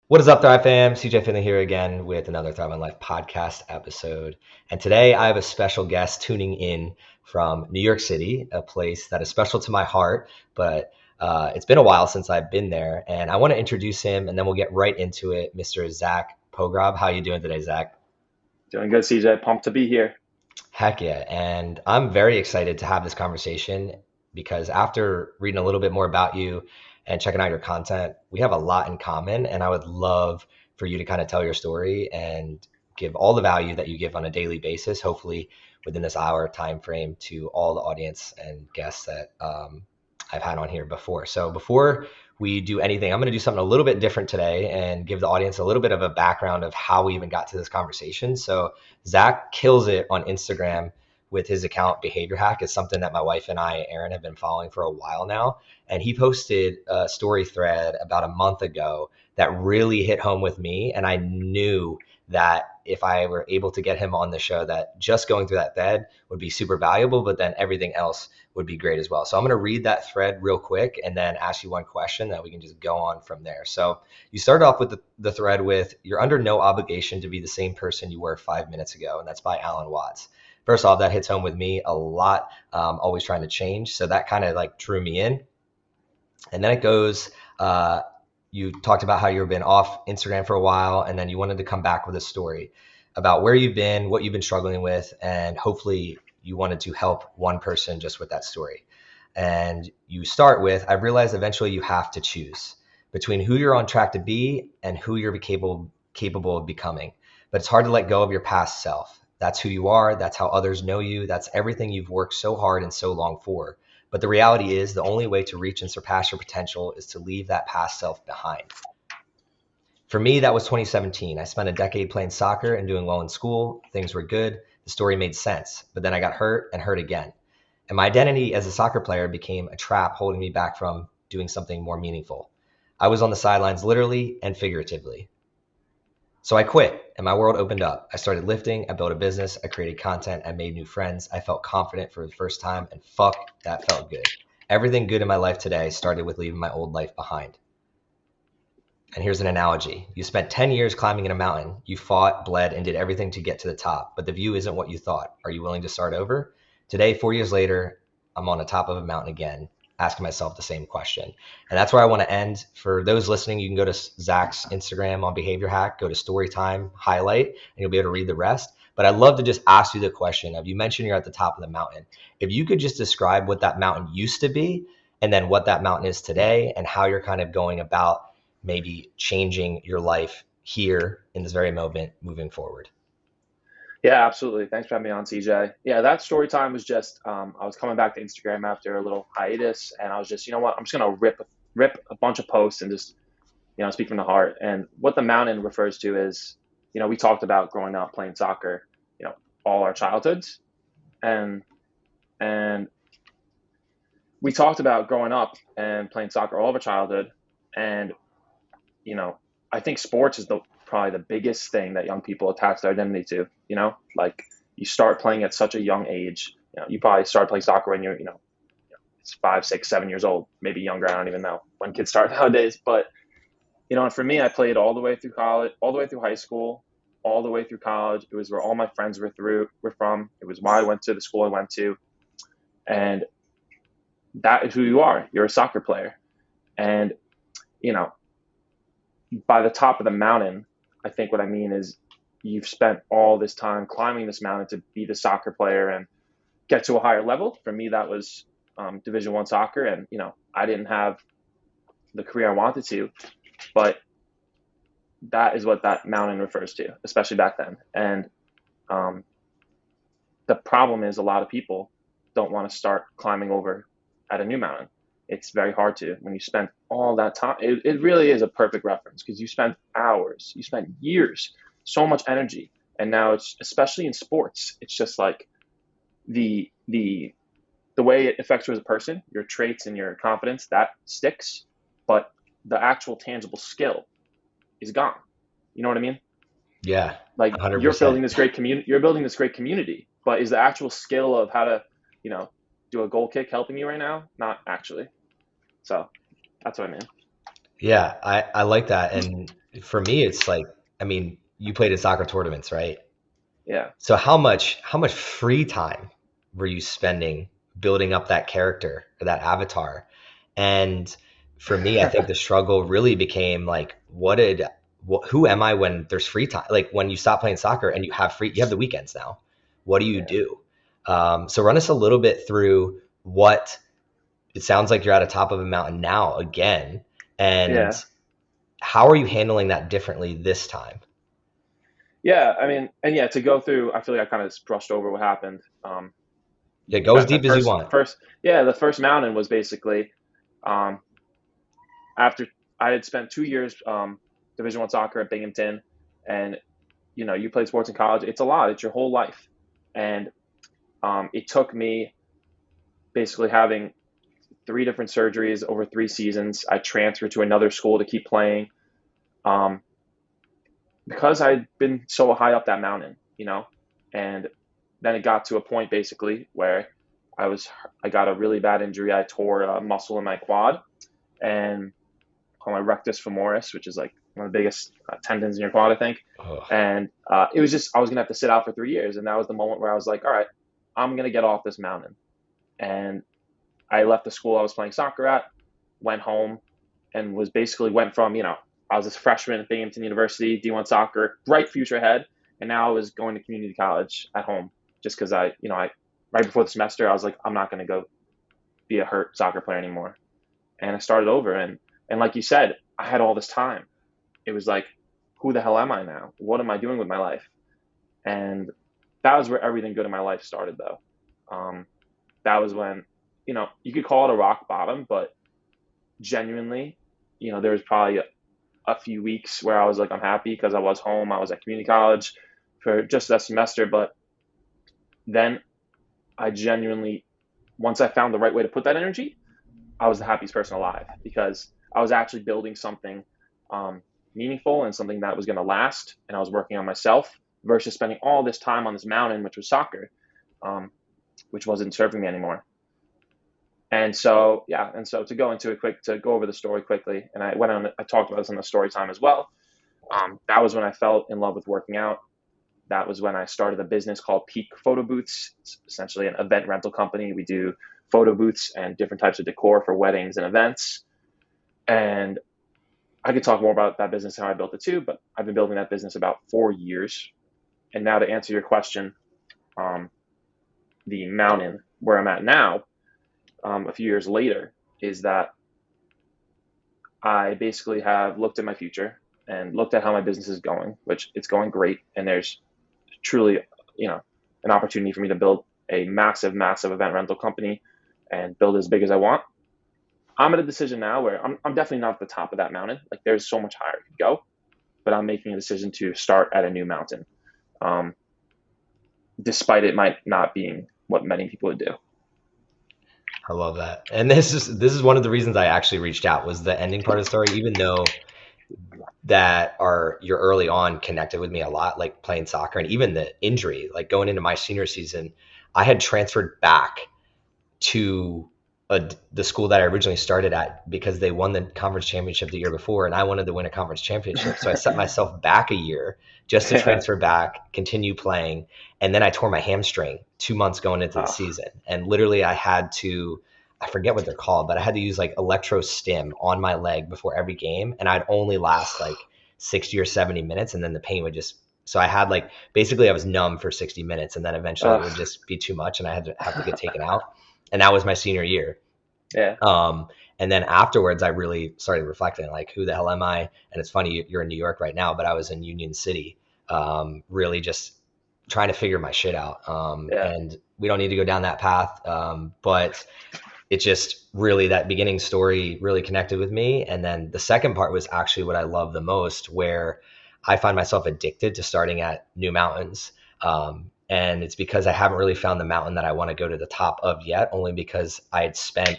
What is up, Thrive fam? CJ Finley here again with another Thrive on Life podcast episode. And today I have a special guest tuning in from New York City, a place that is special to my heart, but it's been a while since I've been there. And I want to introduce him and then we'll get right into it. Mr. Zach Pogrob. How you doing today, Zach? Doing good, CJ. Pumped to be here. Heck yeah. And I'm very excited to have this conversation because after reading a little bit more about you and checking out your content, we have a lot in common. And I would love for you to kind of tell your story and give all the value that you give on a daily basis, hopefully within this hour time frame, to all the audience and guests that I've had on here before. So before we do anything, I'm going to do something a little bit different today and give the audience a little bit of a background of how we even got to this conversation. So Zach kills it on Instagram with his account BehaviorHack. It's something that my wife and I, Erin, have been following for a while now. And he posted a story thread about a month ago that really hit home with me. And I knew that if I were able to get him on the show, that just going through that thread would be super valuable, but then everything else would be great as well. So I'm going to read that thread real quick and then ask you one question that we can just go on from there. So you started off with the thread with, "You're under no obligation to be the same person you were 5 minutes ago." And that's by Alan Watts. First off, that hits home with me a lot. Always trying to change. So that kind of like drew me in. And then it goes, you talked about how you've been off Instagram for a while, and then you wanted to come back with a story about where you've been, what you've been struggling with, and hopefully you wanted to help one person just with that story. And you start with, "I've realized eventually you have to choose between who you're on track to be and who you're capable of becoming. But it's hard to let go of your past self. That's who you are. That's how others know you. That's everything you've worked so hard and so long for. But the reality is the only way to reach and surpass your potential is to leave that past self behind." For me, that was 2017. I spent a decade playing soccer and doing well in school. Things were good. The story made sense. But then I got hurt and hurt again. And my identity as a soccer player became a trap holding me back from doing something more meaningful. I was on the sidelines literally and figuratively. So I quit and my world opened up. I started lifting, I built a business, I created content, I made new friends. I felt confident for the first time, and fuck, that felt good. Everything good in my life today started with leaving my old life behind. And here's an analogy. You spent 10 years climbing in a mountain. You fought, bled, and did everything to get to the top, but the view isn't what you thought. Are you willing to start over? Today, 4 years later, I'm on the top of a mountain again, asking myself the same question. And that's where I want to end. For those listening, you can go to Zach's Instagram on Behavior Hack, go to story time, highlight, and you'll be able to read the rest. But I'd love to just ask you the question of, you mentioned you're at the top of the mountain. If you could just describe what that mountain used to be, and then what that mountain is today, and how you're kind of going about maybe changing your life here in this very moment moving forward. Yeah, absolutely. Thanks for having me on, CJ. Yeah, that story time was just I was coming back to Instagram after a little hiatus, and I was just, you know what, I'm just gonna rip a bunch of posts and just speak from the heart. And what the mountain refers to is, we talked about growing up playing soccer, all our childhoods, and and we talked about growing up and playing soccer all of our childhood, and you know, I think sports is the probably the biggest thing that young people attach their identity to. Like you start playing at such a young age. You probably start playing soccer when you're, it's 5, 6, 7 years old, maybe younger. I don't even know when kids start nowadays. But and for me, I played all the way through college, all the way through high school, all the way through college. It was where all my friends were from. It was why I went to the school I went to, and that is who you are. You're a soccer player, and you know by the top of the mountain, I think what I mean is you've spent all this time climbing this mountain to be the soccer player and get to a higher level. For me, that was Division 1 soccer, and I didn't have the career I wanted to, but that is what that mountain refers to, especially back then. And um, the problem is a lot of people don't want to start climbing over at a new mountain. It's very hard to when you spend all that time. It really is a perfect reference because you spent hours, you spent years, so much energy, and now it's, especially in sports, it's just like the way it affects you as a person, your traits and your confidence, that sticks, but the actual tangible skill is gone. You know what I mean? Yeah, Like you're 100%. building this great community, but is the actual skill of how to, you know, do a goal kick helping you right now? Not actually. So that's what I mean. Yeah, I like that. And for me, it's like, I mean, you played in soccer tournaments, right? Yeah. So how much free time were you spending building up that character or that avatar? And for me, I think the struggle really became like, who am I when there's free time? Like when you stop playing soccer and you have the weekends now. What do you Yeah. do? So run us a little bit through what it sounds like you're at the top of a mountain now again, and Yeah. how are you handling that differently this time? Yeah. I mean, and yeah, to go through, I feel like I kind of just brushed over what happened. Yeah, go as That deep as you want. yeah, the first mountain was basically um, after I had spent 2 years Division One soccer at Binghamton, and you played sports in college. It's a lot. It's your whole life, and it took me basically having three different surgeries over 3 seasons. I transferred to another school to keep playing um, because I'd been so high up that mountain, and then it got to a point basically where I was I got a really bad injury. I tore a muscle in my quad and called my rectus femoris, which is like one of the biggest tendons in your quad, I think. Ugh. And it was just I was gonna have to sit out for 3 years, and that was the moment where I was like, all right, I'm gonna get off this mountain. And I left the school I was playing soccer at, went home, and was basically went from I was a freshman at Binghamton University, D1 soccer, bright future ahead, and now I was going to community college at home just because I right before the semester I was like I'm not going to go be a hurt soccer player anymore, and I started over and like you said, I had all this time. It was like, who the hell am I now? What am I doing with my life? And that was where everything good in my life started, though. Um, that was when you could call it a rock bottom, but genuinely, there was probably a few weeks where I was like, I'm happy because I was home. I was at community college for just that semester. But then I genuinely, once I found the right way to put that energy, I was the happiest person alive because I was actually building something um, meaningful and something that was going to last. And I was working on myself versus spending all this time on this mountain, which was soccer, um, which wasn't serving me anymore. And so, yeah, and so to go over the story quickly, and I talked about this in the story time as well. That was when I fell in love with working out. That was when I started a business called Peak Photo Booths. It's essentially an event rental company. We do photo booths and different types of decor for weddings and events. And I could talk more about that business and how I built it too, but I've been building that business about 4 years. And now to answer your question, um, the mountain where I'm at now, a few years later, is that I basically have looked at my future and looked at how my business is going, which it's going great. And there's truly, you know, an opportunity for me to build a massive, massive event rental company and build as big as I want. I'm at a decision now where I'm definitely not at the top of that mountain. Like there's so much higher I could go, but I'm making a decision to start at a new mountain, um, despite it might not being what many people would do. I love that. And this is one of the reasons I actually reached out was the ending part of the story, even though you're early on connected with me a lot, like playing soccer and even the injury, like going into my senior season, I had transferred back to the school that I originally started at because they won the conference championship the year before, and I wanted to win a conference championship. So I set myself back a year just to Yeah. transfer back, continue playing, and then I tore my hamstring 2 months going into the Oh, season. And literally, I forget what they're called, but I had to use like electro stim on my leg before every game, and I'd only last like 60 or 70 minutes, and then the pain would just. So I had like basically I was numb for 60 minutes, and then eventually it would oh. just be too much, and I had to have to get taken out, and that was my senior year. Yeah. Um, and then afterwards, I really started reflecting, like, who the hell am I? And it's funny, you're in New York right now, but I was in Union City, really just trying to figure my shit out. Yeah. And we don't need to go down that path, but it just really that beginning story really connected with me. And then the second part was actually what I love the most, where I find myself addicted to starting at new mountains. And it's because I haven't really found the mountain that I want to go to the top of yet, only because I had spent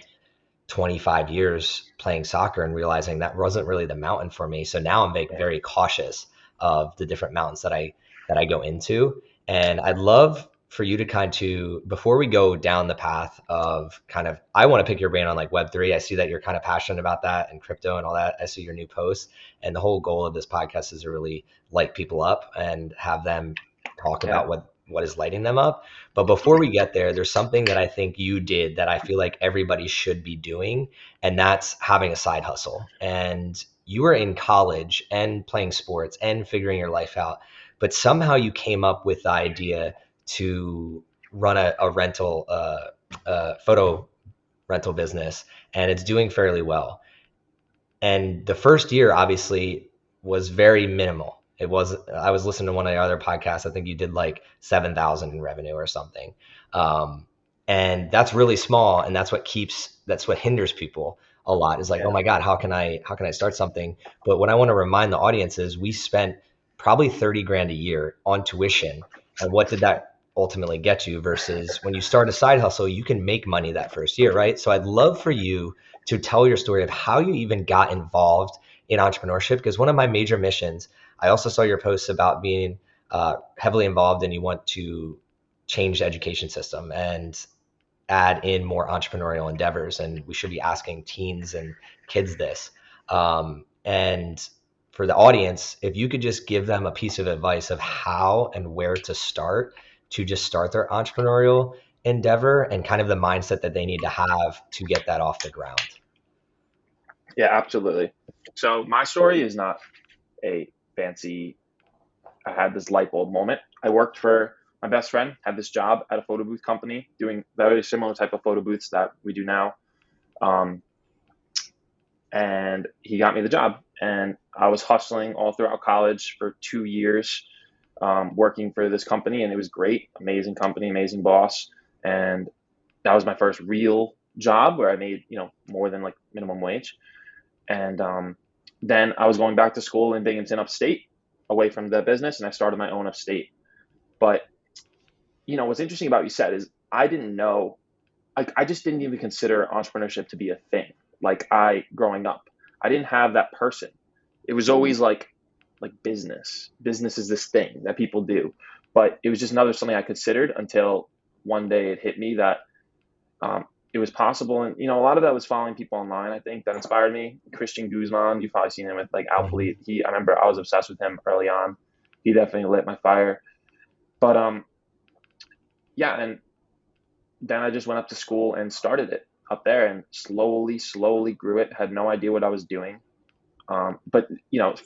25 years playing soccer and realizing that wasn't really the mountain for me. So now I'm Yeah. very cautious of the different mountains that I go into. And I'd love for you to before we go down the path of I want to pick your brain on like Web3. I see that you're kind of passionate about that and crypto and all that. I see your new posts. And the whole goal of this podcast is to really light people up and have them talk Yeah. about what is lighting them up. But before we get there, there's something that I think you did that I feel like everybody should be doing, and that's having a side hustle. And you were in college and playing sports and figuring your life out, but somehow you came up with the idea to run a rental, photo rental business, and it's doing fairly well. And the first year obviously was very minimal. It was, I was listening to one of the other podcasts. I think you did like 7,000 in revenue or something. Um, and that's really small. And that's what hinders people a lot, is like, oh Yeah. my God, how can I start something? But what I want to remind the audience is we spent probably 30 grand a year on tuition. And what did that ultimately get you? Versus when you start a side hustle, you can make money that first year, right? So I'd love for you to tell your story of how you even got involved in entrepreneurship. Because one of my major missions, I also saw your posts about being heavily involved and you want to change the education system and add in more entrepreneurial endeavors. And we should be asking teens and kids this. And for the audience, if you could just give them a piece of advice of how and where to just start their entrepreneurial endeavor and kind of the mindset that they need to have to get that off the ground. Yeah, absolutely. So my story is not a fancy, I had this light bulb moment. I worked for my best friend, had this job at a photo booth company doing very similar type of photo booths that we do now. Um, and he got me the job. And I was hustling all throughout college for 2 years, working for this company, and it was great, amazing company, amazing boss. And that was my first real job where I made, more than like minimum wage. And then I was going back to school in Binghamton upstate, away from the business, and I started my own upstate. But what's interesting about what you said is I didn't know, like I just didn't even consider entrepreneurship to be a thing. Like growing up, I didn't have that person. It was always like business. Business is this thing that people do, but it was just another something I considered until one day it hit me that it was possible. And a lot of that was following people online. I think that inspired me. Christian Guzman, you've probably seen him with like Mm-hmm. Alphalete. I remember I was obsessed with him early on. He definitely lit my fire. But yeah, and then I just went up to school and started it up there, and slowly grew it. Had no idea what I was doing. But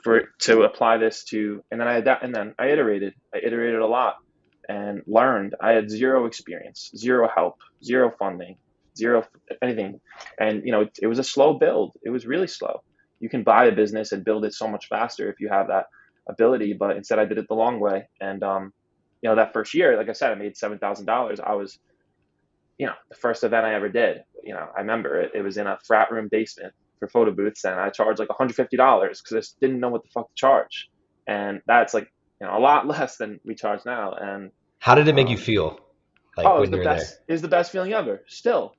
for to apply this to, and then I iterated. I iterated a lot and learned. I had zero experience, zero help, zero funding, zero anything, and it was a slow build. It was really slow. You can buy a business and build it so much faster if you have that ability, but instead I did it the long way. And that first year, like I said, I made $7,000. I was the first event I ever did, I remember it was in a frat room basement for photo booths, and I charged like $150 because I just didn't know what the fuck to charge. And that's like, a lot less than we charge now. And, How did it make you um, feel oh, like when you were there? it was the best feeling ever. Still,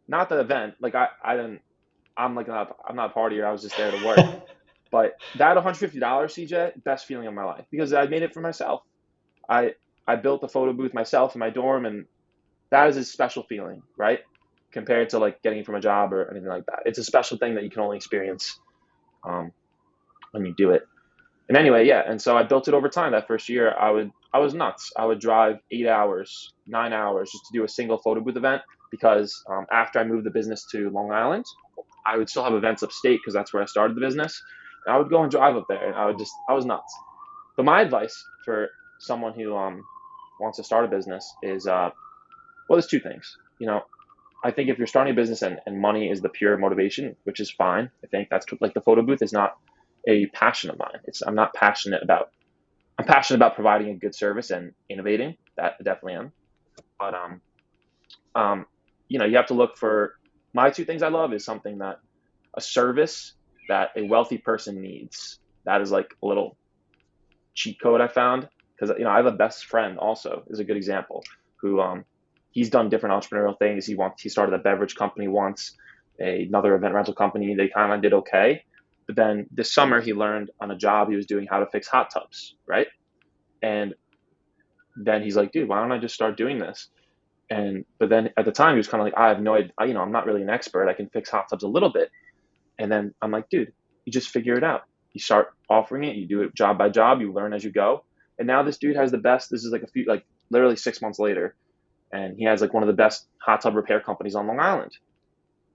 not the event. Like I didn't, I'm not a partier. I was just there to work. But that $150, CJ, best feeling of my life because I made it for myself. I, I built a photo booth myself in my dorm, and that is a special feeling, right? Compared to like getting it from a job or anything like that. It's a special thing that you can only experience um, when you do it. And anyway, yeah. And so I built it over time. That first year, I was nuts. I would drive 8 hours, 9 hours just to do a single photo booth event because after I moved the business to Long Island, I would still have events upstate because that's where I started the business. And I would go and drive up there, and I was nuts. But my advice for someone who wants to start a business is well, there's two things. I think if you're starting a business and money is the pure motivation, which is fine. I think that's like the photo booth is not a passion of mine. I'm passionate about providing a good service and innovating. That I definitely am. But um, you have to look for my two things I love is something that a service that a wealthy person needs. That is like a little cheat code I found because I have a best friend also is a good example who he's done different entrepreneurial things. He started a beverage company once, another event rental company. They kind of did okay, but then this summer he learned on a job he was doing how to fix hot tubs, right? And then he's like, dude, why don't I just start doing this? And but then at the time he was kind of like, I have no idea, I'm not really an expert. I can fix hot tubs a little bit. And then I'm like, dude, you just figure it out. You start offering it, you do it job by job, you learn as you go. And now this dude has the best. This is like literally 6 months later, and he has like one of the best hot tub repair companies on Long Island.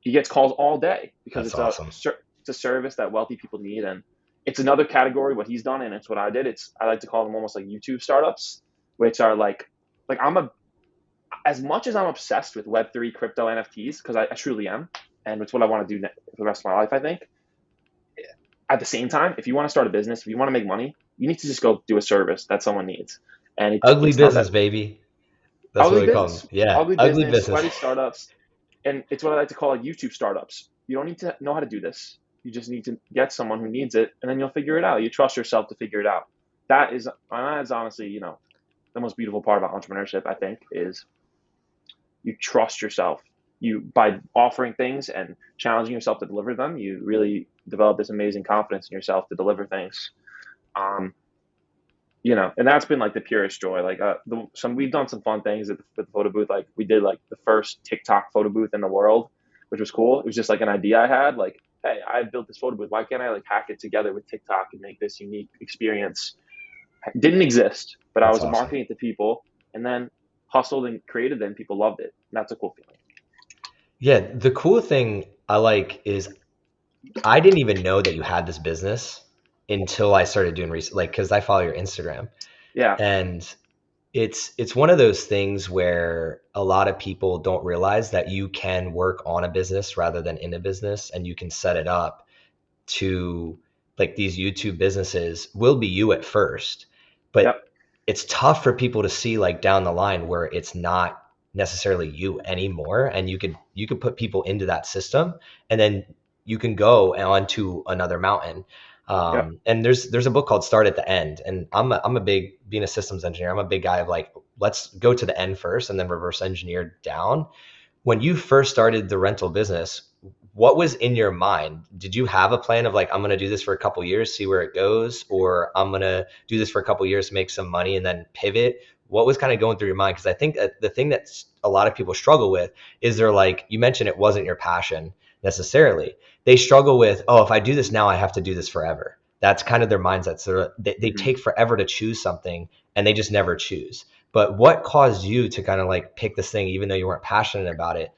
He gets calls all day because That's awesome. it's a service that wealthy people need, and it's another category what he's done, and it's what I did. It's I like to call them almost like YouTube startups, which are like I'm a as much as I'm obsessed with Web3 crypto NFTs because I truly am, and it's what I want to do for the rest of my life. I think at the same time, if you want to start a business, if you want to make money, you need to just go do a service that someone needs, and Ugly it's not that business, baby. That's what ugly we call them. business, Yeah, ugly ugly business, business. sweaty startups, and it's what I like to call like YouTube startups. You don't need to know how to do this. You just need to get someone who needs it, and then you'll figure it out. You trust yourself to figure it out. That is honestly, the most beautiful part about entrepreneurship. I think is you trust yourself. You by offering things and challenging yourself to deliver them, you really develop this amazing confidence in yourself to deliver things. Um, and that's been like the purest joy. Like we've done some fun things with the photo booth. Like we did like the first TikTok photo booth in the world, which was cool. It was just like an idea I had. Like, hey, I built this photo booth. Why can't I like hack it together with TikTok and make this unique experience? Didn't exist, but I That's was awesome. marketing it to people, and then hustled and created it, and people loved it. And that's a cool feeling. Yeah, the cool thing I like is I didn't even know that you had this business until I started doing research, like because I follow your Instagram, Yeah. and it's one of those things where a lot of people don't realize that you can work on a business rather than in a business, and you can set it up to like these YouTube businesses will be you at first, but Yep. it's tough for people to see like down the line where it's not necessarily you anymore, and you could put people into that system, and then you can go onto another mountain. Yep. And there's a book called Start at the End, and I'm a big, being a systems engineer, I'm a big guy of like, let's go to the end first and then reverse engineer down. When you first started the rental business, what was in your mind? Did you have a plan of like, I'm going to do this for a couple years, see where it goes, or I'm going to do this for a couple years to make some money and then pivot? What was kind of going through your mind? Because I think that the thing that a lot of people struggle with is they're like, you mentioned it wasn't your passion necessarily. They struggle with, oh, if I do this now, I have to do this forever. That's kind of their mindset. So they Hmm. take forever to choose something and they just never choose. But what caused you to kind of like pick this thing, even though you weren't passionate about it?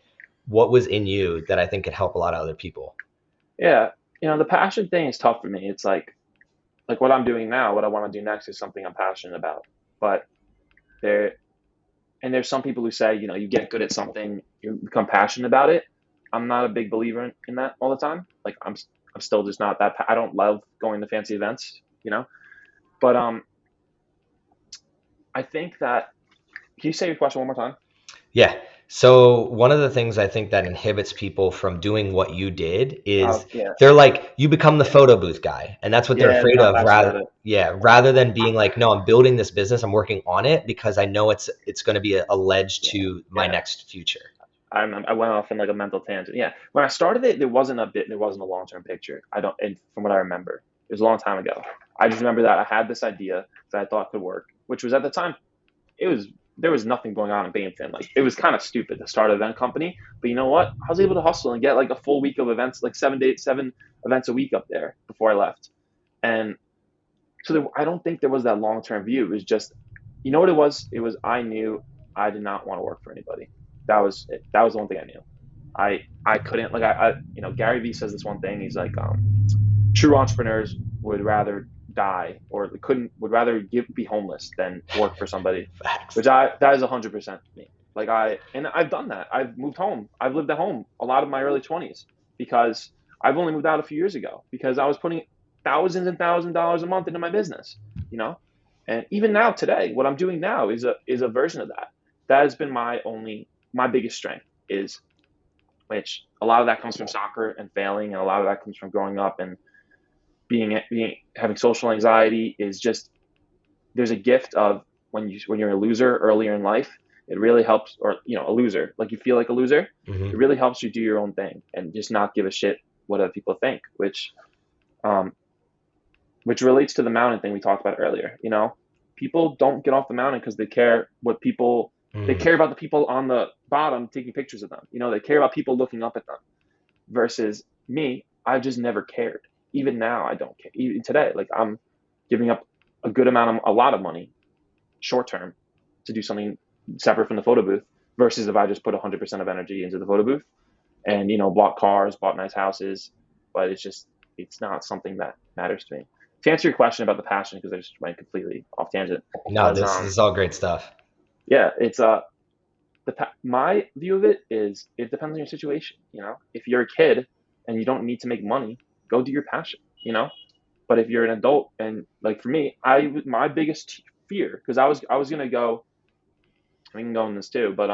What was in you that I think could help a lot of other people? Yeah. The passion thing is tough for me. It's like what I'm doing now, what I want to do next is something I'm passionate about. But there and there's some people who say, you get good at something, you become passionate about it. I'm not a big believer in that all the time. Like I'm still just not that. I don't love going to fancy events, But I think that. Can you say your question one more time? Yeah. So one of the things I think that inhibits people from doing what you did is Yeah, they're like, you become the photo booth guy, and that's what they're yeah, afraid not of. passionate Rather, about it. yeah, rather than being like, no, I'm building this business, I'm working on it because I know it's going to be a ledge Yeah, to my yeah. next future. I remember I went off in like a mental tangent. Yeah, when I started it, there wasn't a long term picture. I don't, and from what I remember, it was a long time ago. I just remember that I had this idea that I thought could work, which was at the time it was there was nothing going on in Binghamton. Like it was kind of stupid to start an event company, but you know what? I was able to hustle and get like a full week of events, like 7 days, 7 events a week up there before I left. And so I don't think there was that long term view. It was just, you know what it was? It was I knew I did not want to work for anybody. That was it. That was the one thing I knew. I couldn't like Gary Vee says this one thing. He's like, true entrepreneurs would rather die or couldn't would rather be homeless than work for somebody, Facts. which that is 100% me. Like I've done that. I've moved home. I've lived at home a lot of my early 20s because I've only moved out a few years ago because I was putting thousands and thousands of dollars a month into my business, you know. And even now today, what I'm doing now is a version of that. That has been my biggest strength is which a lot of that comes from soccer and failing, and a lot of that comes from growing up and being having social anxiety is just there's a gift of when you're a loser earlier in life, it really helps, or a loser, like you feel like a loser, it Hmm. really helps you do your own thing and just not give a shit what other people think, um, which relates to the mountain thing we talked about earlier. people don't get off the mountain because they Mm. care about the people on the bottom taking pictures of them. They care about people looking up at them. Versus me, I just never cared. Even now, I don't care. Even today, like I'm giving up a lot of money, short term, to do something separate from the photo booth. Versus if I just put 100% of energy into the photo booth and bought cars, bought nice houses, but it's not something that matters to me. To answer your question about the passion, because I just went completely off tangent, No, was this is all great stuff. yeah, it's my view of it is it depends on your situation. If you're a kid and you don't need to make money, go do your passion. But if you're an adult and like for me, my biggest fear, because I was gonna go, we can go in this too, but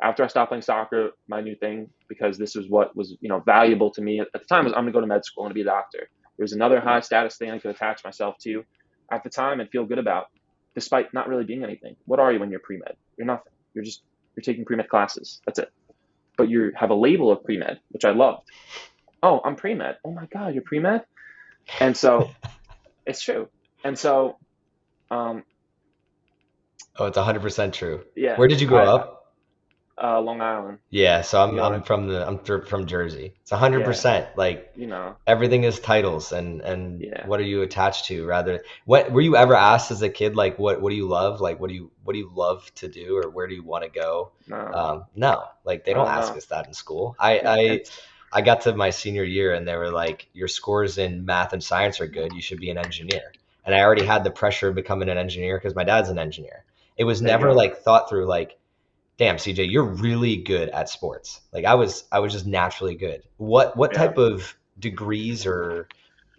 after I stopped playing soccer, my new thing, because this was what was valuable to me at the time, was I'm gonna go to med school, I'm gonna be a doctor. There's another high status thing I could attach myself to at the time and feel good about, despite not really being anything. What are you when you're pre med? You're nothing. You're taking pre med classes. That's it. But you have a label of pre med, which I loved. Oh, I'm pre med. Oh my god, you're pre med. And so it's true. And so um, Oh, it's 100% true. yeah, Where did you grow I up? Long Island. Yeah, so You I'm got I'm it. from from Jersey. It's Yeah, 100%. Like you know. everything is titles and Yeah. what are you attached to rather. What were you ever asked as a kid, like what do you love? Like what do you love to do or where do you want to go? No, No, like they don't no, ask no. us that in school. I Yeah, I it's I got to my senior year and they were like, your scores in math and science are good. You should be an engineer. And I already had the pressure of becoming an engineer because my dad's an engineer. It was there you never go. like thought through like, damn, CJ, you're really good at sports. Like I was just naturally good. What Yeah. type of degrees or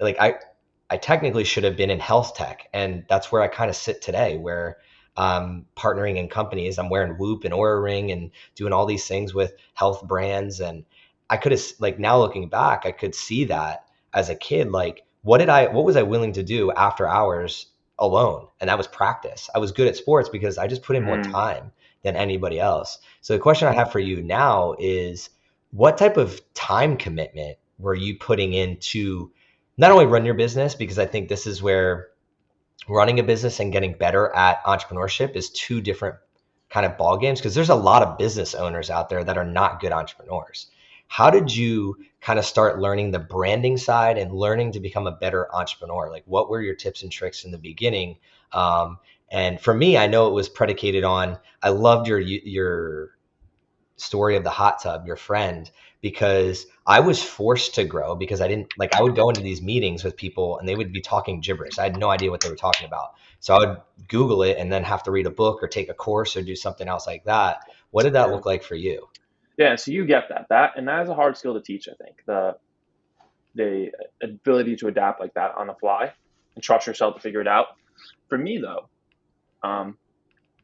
like I technically should have been in health tech, and that's where I kind of sit today, where I'm partnering in companies. I'm wearing Whoop and Aura Ring and doing all these things with health brands, and I could have like now looking back, I could see that as a kid, like what was I willing to do after hours alone, and that was practice. I was good at sports because I just put in more Mm, time than anybody else. So the question I have for you now is what type of time commitment were you putting into not only run your business, because I think this is where running a business and getting better at entrepreneurship is two different kind of ball games, because there's a lot of business owners out there that are not good entrepreneurs. How did you kind of start learning the branding side and learning to become a better entrepreneur? Like what were your tips and tricks in the beginning? And for me, I know it was predicated on, I loved your story of the hot tub, your friend, because I was forced to grow because I didn't like, I would go into these meetings with people and they would be talking gibberish. I had no idea what they were talking about. So I would Google it and then have to read a book or take a course or do something else like that. What did that yeah. look like for you? Yeah. So you get that is a hard skill to teach. I think the ability to adapt like that on the fly and trust yourself to figure it out. For me though, um,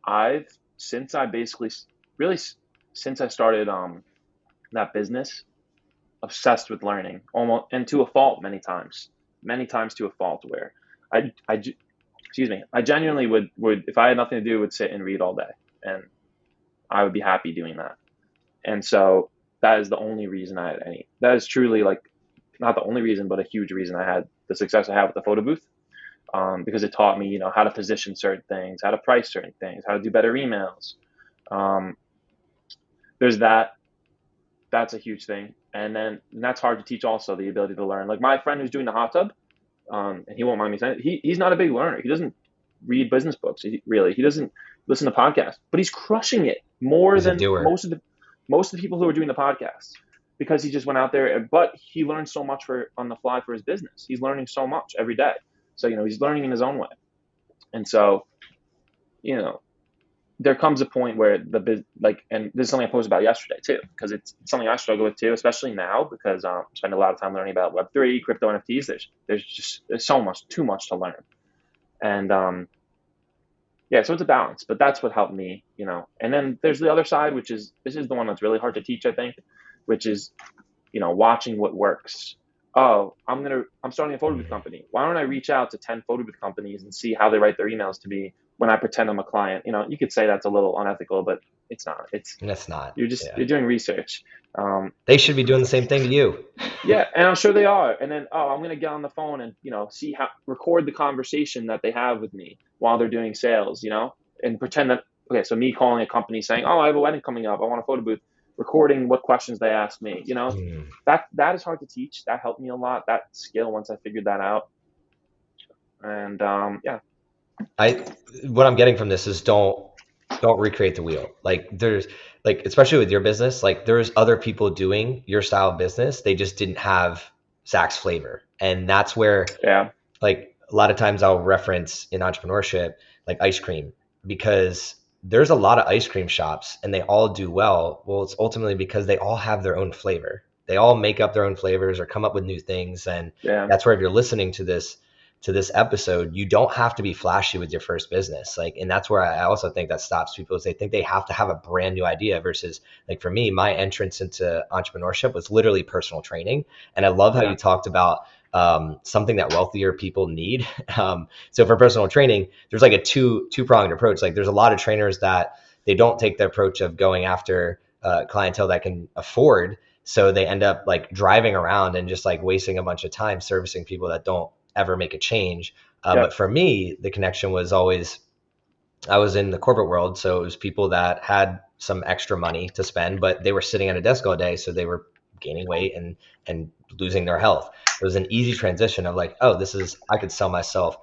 I've since I basically really since I started that business, obsessed with learning almost, and to a fault, many times to a fault, where I excuse me, I genuinely would if I had nothing to do, would sit and read all day, and I would be happy doing that. And so that is the only reason I had any. That is truly like not the only reason, but a huge reason I had the success I have with the photo booth. Because it taught me, how to position certain things, how to price certain things, how to do better emails. Um, there's that. That's a huge thing, and that's hard to teach. Also, the ability to learn. Like my friend who's doing the hot tub, and he won't mind me saying it, he's not a big learner. He doesn't read business books. He doesn't listen to podcasts, but he's crushing it more He's a than doer. most of the people who are doing the podcasts, because he just went out there. But he learned so much for on the fly for his business. He's learning so much every day. So he's learning in his own way. And so you know there comes a point where and this is something I posted about yesterday too, because it's something I struggle with too, especially now, because I spend a lot of time learning about Web3, crypto, NFTs. There's so much, too much to learn, and yeah, so it's a balance, but that's what helped me. And then there's the other side, which is this is the one that's really hard to teach, I think, which is watching what works. Oh, I'm starting a photo booth Mm. company. Why don't I reach out to 10 photo booth companies and see how they write their emails to me? when I pretend I'm a client. You could say that's a little unethical, but it's not. It's And it's not. you're Yeah. doing research. They should be doing the same thing to you. Yeah, and I'm sure they are. And then, I'm gonna get on the phone and see how record the conversation that they have with me while they're doing sales, and pretend that okay, so me calling a company saying, "Oh, I have a wedding coming up. I want a photo booth," recording what questions they ask me. Hmm. That is hard to teach. That helped me a lot. That skill once I figured that out. And yeah, I what I'm getting from this is don't recreate the wheel. Like there's like especially with your business, like there's other people doing your style of business. They just didn't have Zach's flavor. And that's where yeah, like a lot of times I'll reference in entrepreneurship like ice cream because there's a lot of ice cream shops and they all do well. Well, it's ultimately because they all have their own flavor. They all make up their own flavors or come up with new things. And yeah, that's where if you're listening to this episode, you don't have to be flashy with your first business. Like, and that's where I also think that stops people is they think they have to have a brand new idea versus like for me, my entrance into entrepreneurship was literally personal training. And I love how yeah, you talked about something that wealthier people need. So for personal training, there's like a two pronged approach. Like there's a lot of trainers that they don't take the approach of going after clientele that can afford. So they end up like driving around and just like wasting a bunch of time servicing people that don't ever make a change. But yep, for me, the connection was always I was in the corporate world, so it was people that had some extra money to spend, but they were sitting at a desk all day, so they were gaining weight and losing their health. It was an easy transition of like, oh, this is I could sell myself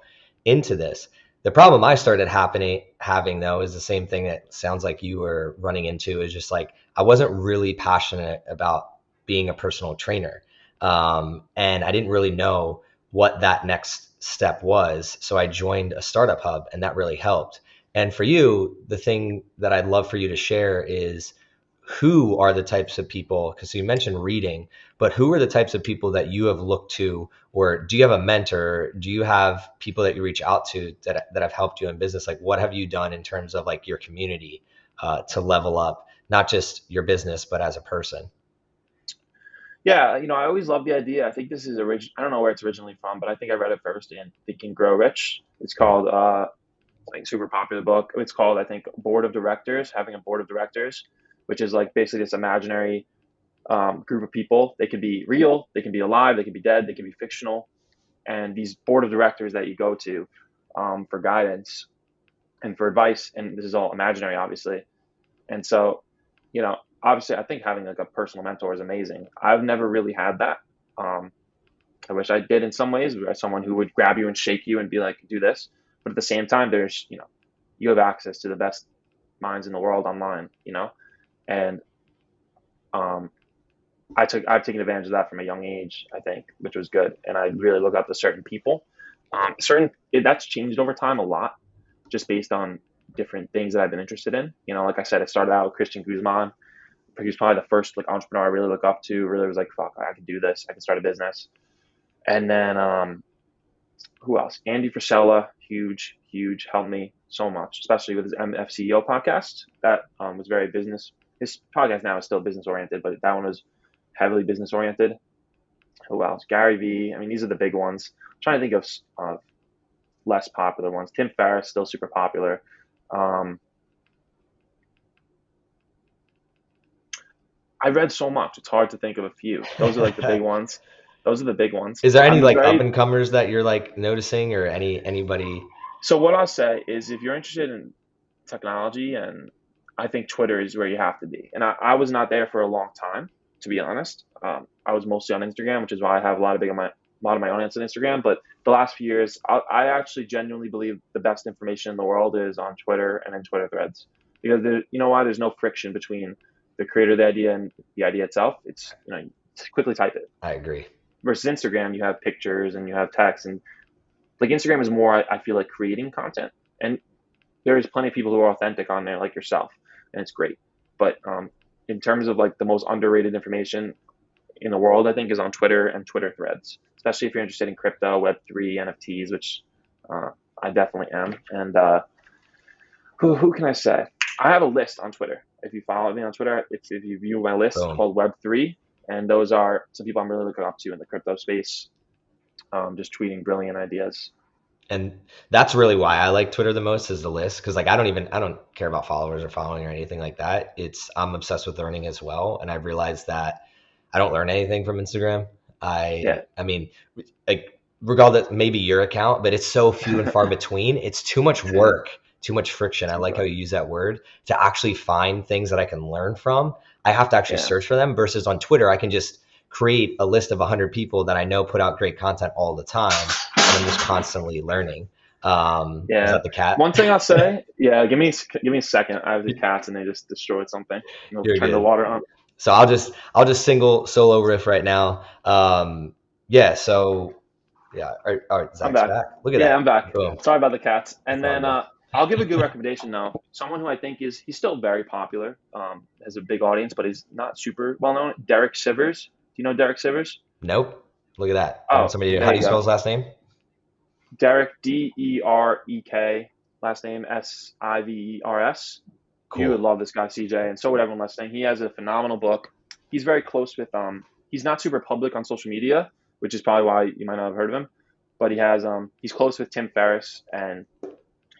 into this. The problem I started happening having though is the same thing that sounds like you were running into is just like I wasn't really passionate about being a personal trainer, and I didn't really know what that next step was. So I joined a startup hub, and that really helped. And for you, the thing that I'd love for you to share is who are the types of people, because you mentioned reading, but who are the types of people that you have looked to, or do you have a mentor? Do you have people that you reach out to that have helped you in business? Like, what have you done in terms of like your community to level up, not just your business, but as a person? yeah. I always love the idea. I think this is I don't know where it's originally from, but I think I read it first in Think and Grow Rich. It's called like super popular book. It's called, I think, Board of Directors, having a board of directors, which is like basically this imaginary group of people. They can be real, they can be alive, they can be dead, they can be fictional. And these board of directors that you go to for guidance and for advice, and this is all imaginary, obviously. And so, obviously, I think having like a personal mentor is amazing. I've never really had that. Um, I wish I did in some ways, where someone who would grab you and shake you and be like, do this. But at the same time, you have access to the best minds in the world online, and um, I've taken advantage of that from a young age, I think, which was good. And I really look up to certain people. That's changed over time a lot, just based on different things that I've been interested in. Like I said, it started out with Christian Guzman. He was probably the first like entrepreneur I really look up to. Really was like, fuck, I can do this. I can start a business. And then who else? Andy Frisella, huge, huge, helped me so much, especially with his MFCEO podcast. That was very business. His podcast now is still business oriented, but that one was heavily business oriented. Who else? Gary Vee. I mean, these are the big ones. I'm trying to think of less popular ones. Tim Ferriss, still super popular. Um, I read so much; it's hard to think of a few. Those are like the big ones. Those are the big ones. Is there any I'm like up very and comers that you're like noticing, or anybody? So what I'll say is, if you're interested in technology, and I think Twitter is where you have to be. And I was not there for a long time, to be honest. I was mostly on Instagram, which is why I have a lot of my audience on Instagram. But the last few years, I actually genuinely believe the best information in the world is on Twitter and in Twitter threads, because you know why? There's no friction between the creator of the idea and the idea itself. It's you quickly type it. I agree. Versus Instagram, you have pictures and you have text, and like Instagram is more, I feel like, creating content. And there's plenty of people who are authentic on there, like yourself, and it's great. But in terms of like the most underrated information in the world, I think is on Twitter and Twitter threads, especially if you're interested in crypto, Web3, NFTs, which I definitely am. And who can I say? I have a list on Twitter. If you follow me on Twitter, if you view my list Boom. called Web3, and those are some people I'm really looking up to in the crypto space, just tweeting brilliant ideas. And that's really why I like Twitter the most is the list. Cause like I don't care about followers or following or anything like that. I'm obsessed with learning as well. And I've realized that I don't learn anything from Instagram. Yeah. I mean, like regardless, maybe your account, but it's so few and far between. It's too much work, too much friction. I Too like how much. you use that word to actually find things that I can learn from. I have to actually Yeah. search for them versus on Twitter, I can just create a list of 100 people that I know put out great content all the time. And I'm just constantly learning. Is Yeah. that the cat? One thing I'll say, yeah, give me a second. I have the cats and they just destroyed something. They'll You're turn the good. water on. So I'll just single solo riff right now. Yeah. So yeah. All right. I'm Zach's back. back. Look at Yeah, that. I'm back. Boom. Sorry about the cats. It's And all then good. I'll give a good recommendation though. Someone who I think he's still very popular, has a big audience, but he's not super well known. Derek Sivers. Do you know Derek Sivers? Nope. Look at that. Learn Oh, somebody. How there do you you spell go. his last name? Derek Derek. Last name Sivers. You would Cool. love this guy, CJ, and so would everyone listening. He has a phenomenal book. He's very close with he's not super public on social media, which is probably why you might not have heard of him. But he's close with Tim Ferriss, and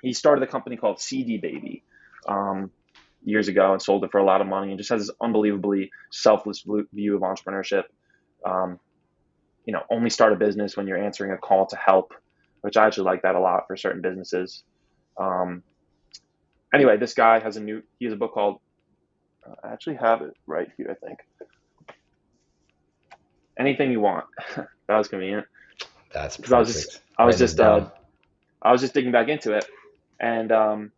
he started a company called CD Baby um, years ago and sold it for a lot of money, and just has this unbelievably selfless view of entrepreneurship. Um, only start a business when you're answering a call to help, which I actually like that a lot for certain businesses. Um, anyway, this guy he has a book called, I actually have it right here, I think. Anything You Want. That was convenient That's because perfect. I was Writing this just, down. I was just digging back into it, and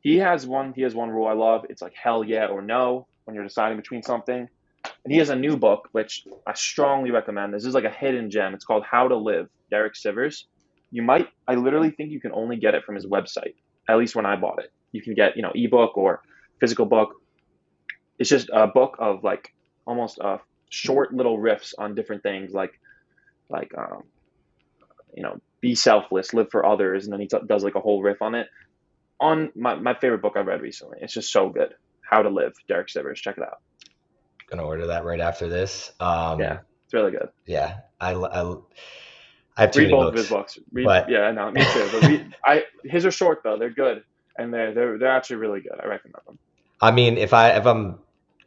he has one rule I love. It's like hell yeah or no when you're deciding between something. And he has a new book which I strongly recommend. This is like a hidden gem. It's called How to Live, Derek Sivers. I literally think you can only get it from his website. At least when I bought it, you can get ebook or physical book. It's just a book of like almost short little riffs on different things like be selfless, live for others, and then does like a whole riff on it. On my favorite book I've read recently. It's just so good. How to Live, Derek Sivers. Check it out. Gonna order that right after this. Yeah, it's really good. Yeah. I have too Read many both of his books, books. Read, but yeah, no, me too. But read, I his are short though. They're good, and they're actually really good. I recommend them. I mean, if I'm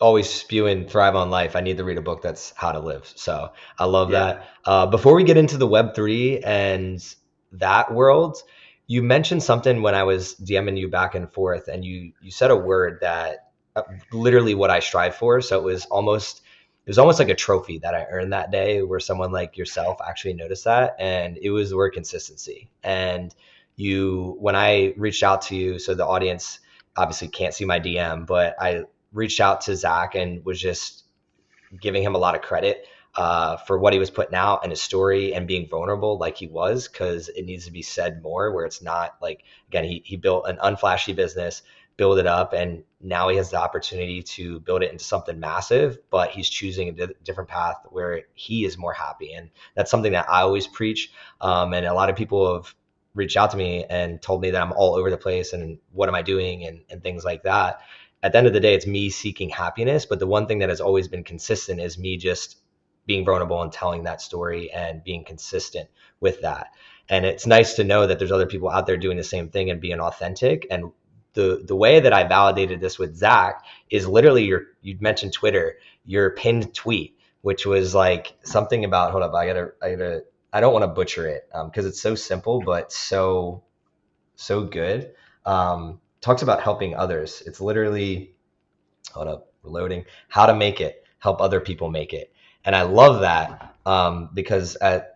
always spewing thrive on life, I need to read a book that's how to live. So I love Yeah, that. Before we get into the Web3 and that world, you mentioned something when I was DMing you back and forth, and you said a word that literally what I strive for. So it was almost like a trophy that I earned that day, where someone like yourself actually noticed that, and it was the word consistency. And when I reached out to you, so the audience obviously can't see my DM, but I reached out to Zach and was just giving him a lot of credit for what he was putting out and his story and being vulnerable like he was, because it needs to be said more, where it's not like, again, he built an unflashy business, build it up, and now he has the opportunity to build it into something massive, but he's choosing a different path where he is more happy. And that's something that I always preach. And a lot of people have reached out to me and told me that I'm all over the place and what am I doing and things like that. At the end of the day, it's me seeking happiness. But the one thing that has always been consistent is me just being vulnerable and telling that story and being consistent with that. And it's nice to know that there's other people out there doing the same thing and being authentic. And the way that I validated this with Zach is literally you mentioned Twitter, your pinned tweet, which was like something about, hold up, I don't want to butcher it because it's so simple, but so good. Talks about helping others. It's literally, hold up, reloading, how to make it, help other people make it. And I love that because at